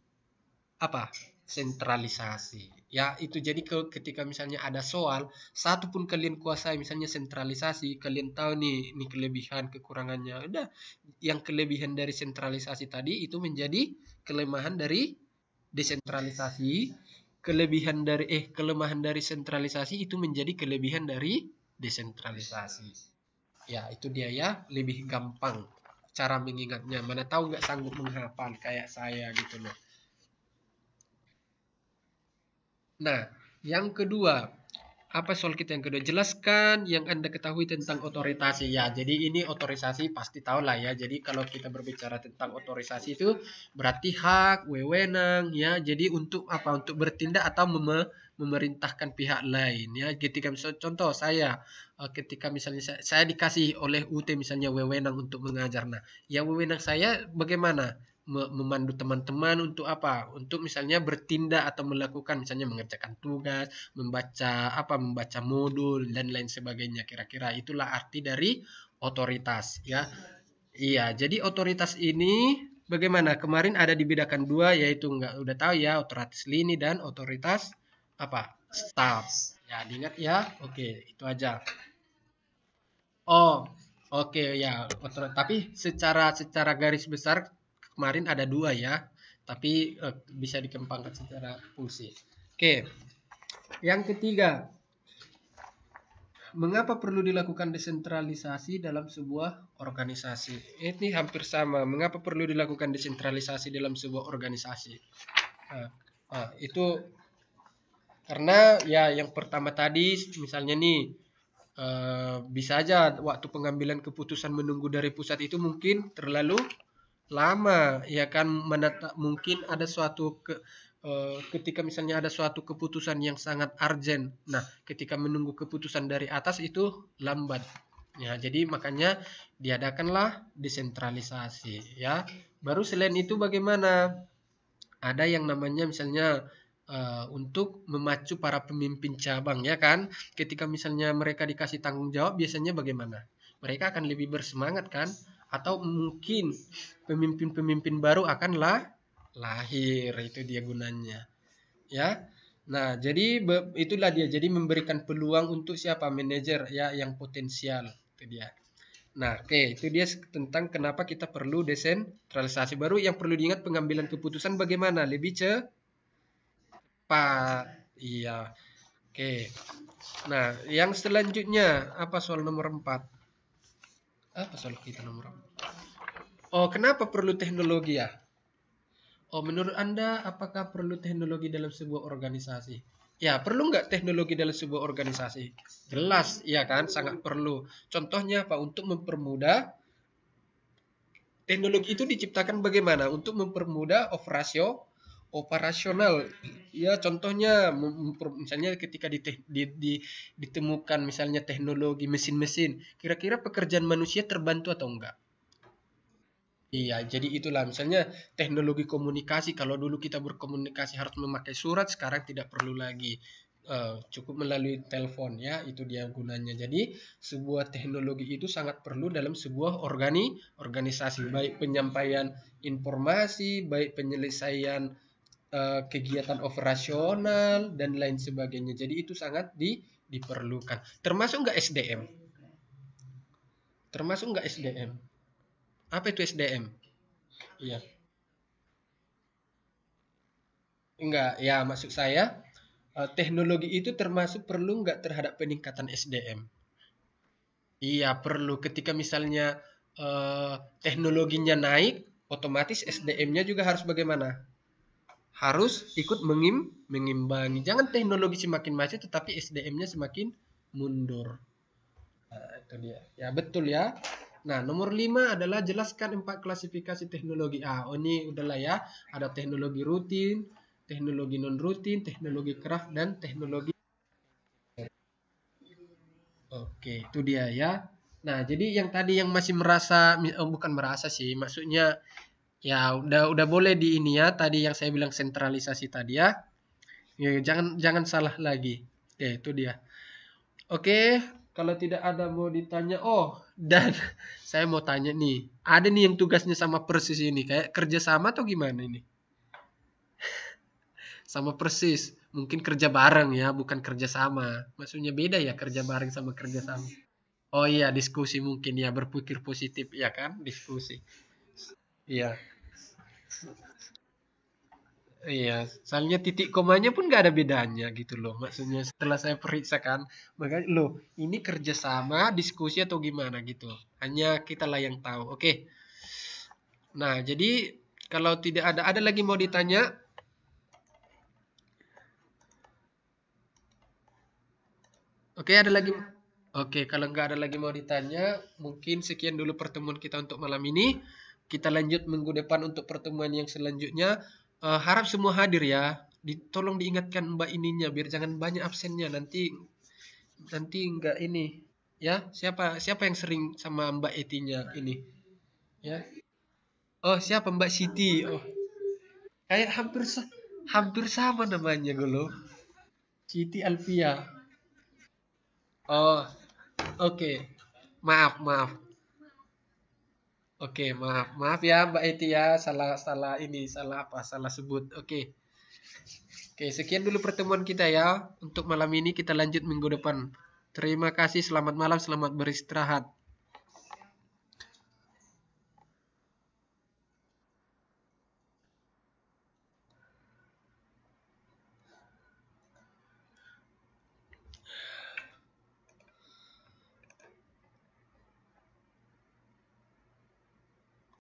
apa? Sentralisasi. Ya, itu jadi ketika misalnya ada soal, satu pun kalian kuasai, misalnya sentralisasi, kalian tahu nih, ini kelebihan kekurangannya. Udah, yang kelebihan dari sentralisasi tadi itu menjadi kelemahan dari desentralisasi, kelemahan dari sentralisasi itu menjadi kelebihan dari desentralisasi. Ya, itu dia ya, lebih gampang cara mengingatnya. Mana tahu nggak sanggup menghafal kayak saya gitu loh. Nah, yang kedua, apa soal kita yang kedua? Jelaskan yang Anda ketahui tentang otorisasi. Ya, jadi ini otorisasi pasti tahu lah ya. Jadi kalau kita berbicara tentang otorisasi itu berarti hak, wewenang ya. Jadi untuk apa? Untuk bertindak atau memerintahkan pihak lain ya. Ketika misalnya contoh saya ketika misalnya saya dikasih oleh UT misalnya wewenang untuk mengajar. Nah, ya wewenang saya bagaimana? Memandu teman-teman untuk apa? Untuk misalnya bertindak atau melakukan misalnya mengerjakan tugas, membaca modul dan lain sebagainya. Kira-kira itulah arti dari otoritas ya. Iya, jadi otoritas ini bagaimana? Kemarin ada dibedakan dua, yaitu nggak udah tahu ya, otoritas lini dan otoritas apa? Staff. Ya, diingat ya. Oke, itu aja. Oh, oke ya. Tapi secara garis besar kemarin ada dua ya. Tapi bisa dikembangkan secara fungsi. Oke. Yang ketiga, mengapa perlu dilakukan desentralisasi dalam sebuah organisasi? Ini hampir sama. Mengapa perlu dilakukan desentralisasi dalam sebuah organisasi? Itu karena ya yang pertama tadi, misalnya nih, bisa aja waktu pengambilan keputusan menunggu dari pusat itu mungkin terlalu lama, ya kan? Mungkin ada suatu ketika misalnya ada suatu keputusan yang sangat urgent. Nah, ketika menunggu keputusan dari atas itu lambat. Ya, jadi makanya diadakanlah desentralisasi, ya. Baru selain itu bagaimana? Ada yang namanya misalnya untuk memacu para pemimpin cabang, ya kan? Ketika misalnya mereka dikasih tanggung jawab, biasanya bagaimana? Mereka akan lebih bersemangat kan? Atau mungkin pemimpin-pemimpin baru akan lahir. Itu dia gunanya, ya. Nah, jadi itulah dia. Jadi memberikan peluang untuk siapa? Manajer ya yang potensial. Itu dia. Nah, oke, itu dia tentang kenapa kita perlu desentralisasi. Baru yang perlu diingat, pengambilan keputusan bagaimana? Lebih cepat. Iya. Oke. Nah, yang selanjutnya apa soal nomor 4? Apa soal kita nomor 4? Oh, kenapa perlu teknologi ya? Oh, menurut Anda apakah perlu teknologi dalam sebuah organisasi? Ya, perlu nggak teknologi dalam sebuah organisasi? Jelas, ya kan? Sangat perlu. Contohnya apa? Untuk mempermudah, teknologi itu diciptakan bagaimana? Untuk mempermudah operasional. Ya, contohnya misalnya ketika ditemukan misalnya teknologi mesin-mesin, kira-kira pekerjaan manusia terbantu atau enggak? Iya, jadi itulah misalnya teknologi komunikasi. Kalau dulu kita berkomunikasi harus memakai surat, sekarang tidak perlu lagi. Cukup melalui telepon ya, itu dia gunanya. Jadi sebuah teknologi itu sangat perlu dalam sebuah organisasi, baik penyampaian informasi, baik penyelesaian kegiatan operasional dan lain sebagainya. Jadi itu sangat diperlukan. Termasuk nggak SDM? Termasuk nggak SDM? Apa itu SDM? Iya. Enggak, ya maksud saya teknologi itu termasuk perlu nggak terhadap peningkatan SDM? Iya, perlu. Ketika misalnya teknologinya naik, otomatis SDM-nya juga harus bagaimana? Harus ikut mengimbangi. Jangan teknologi semakin maju tetapi SDM-nya semakin mundur. Nah, itu dia. Ya, betul ya. Nah, nomor 5 adalah jelaskan 4 klasifikasi teknologi. Ini udahlah ya. Ada teknologi rutin, teknologi non rutin, teknologi craft, dan teknologi. Oke, itu dia ya. Nah, jadi yang tadi yang masih merasa, bukan merasa sih, maksudnya ya udah boleh di ini ya. Tadi yang saya bilang sentralisasi tadi ya. Ya, jangan jangan salah lagi. Ya, itu dia. Oke, kalau tidak ada mau ditanya. Oh, dan saya mau tanya nih. Ada nih yang tugasnya sama persis ini. Kayak kerja sama atau gimana ini? Sama persis. Mungkin kerja bareng ya, bukan kerja sama. Maksudnya beda ya kerja bareng sama kerja sama. Oh iya, diskusi mungkin ya, berpikir positif ya kan, diskusi. Iya, iya. Soalnya titik komanya pun nggak ada bedanya gitu loh. Maksudnya setelah saya periksa kan, makanya loh, ini kerjasama, diskusi atau gimana gitu. Hanya kita lah yang tahu. Oke. Nah, jadi kalau tidak ada lagi mau ditanya? Oke, ada lagi. Oke, kalau nggak ada lagi mau ditanya, mungkin sekian dulu pertemuan kita untuk malam ini. Kita lanjut minggu depan untuk pertemuan yang selanjutnya. Harap semua hadir ya. Tolong diingatkan Mbak ininya biar jangan banyak absennya. Nanti nanti nggak ini. Ya, siapa siapa yang sering sama Mbak Etinya ini? Ya. Oh, siapa Mbak Siti? Oh, kayak hampir sama namanya gue loh. Siti Alfia. Oh, oke. Maaf, maaf. Oke, maaf. Maaf ya Mbak Eti ya, salah salah ini, salah apa? Salah sebut. Oke. Oke, sekian dulu pertemuan kita ya. Untuk malam ini kita lanjut minggu depan. Terima kasih, selamat malam, selamat beristirahat.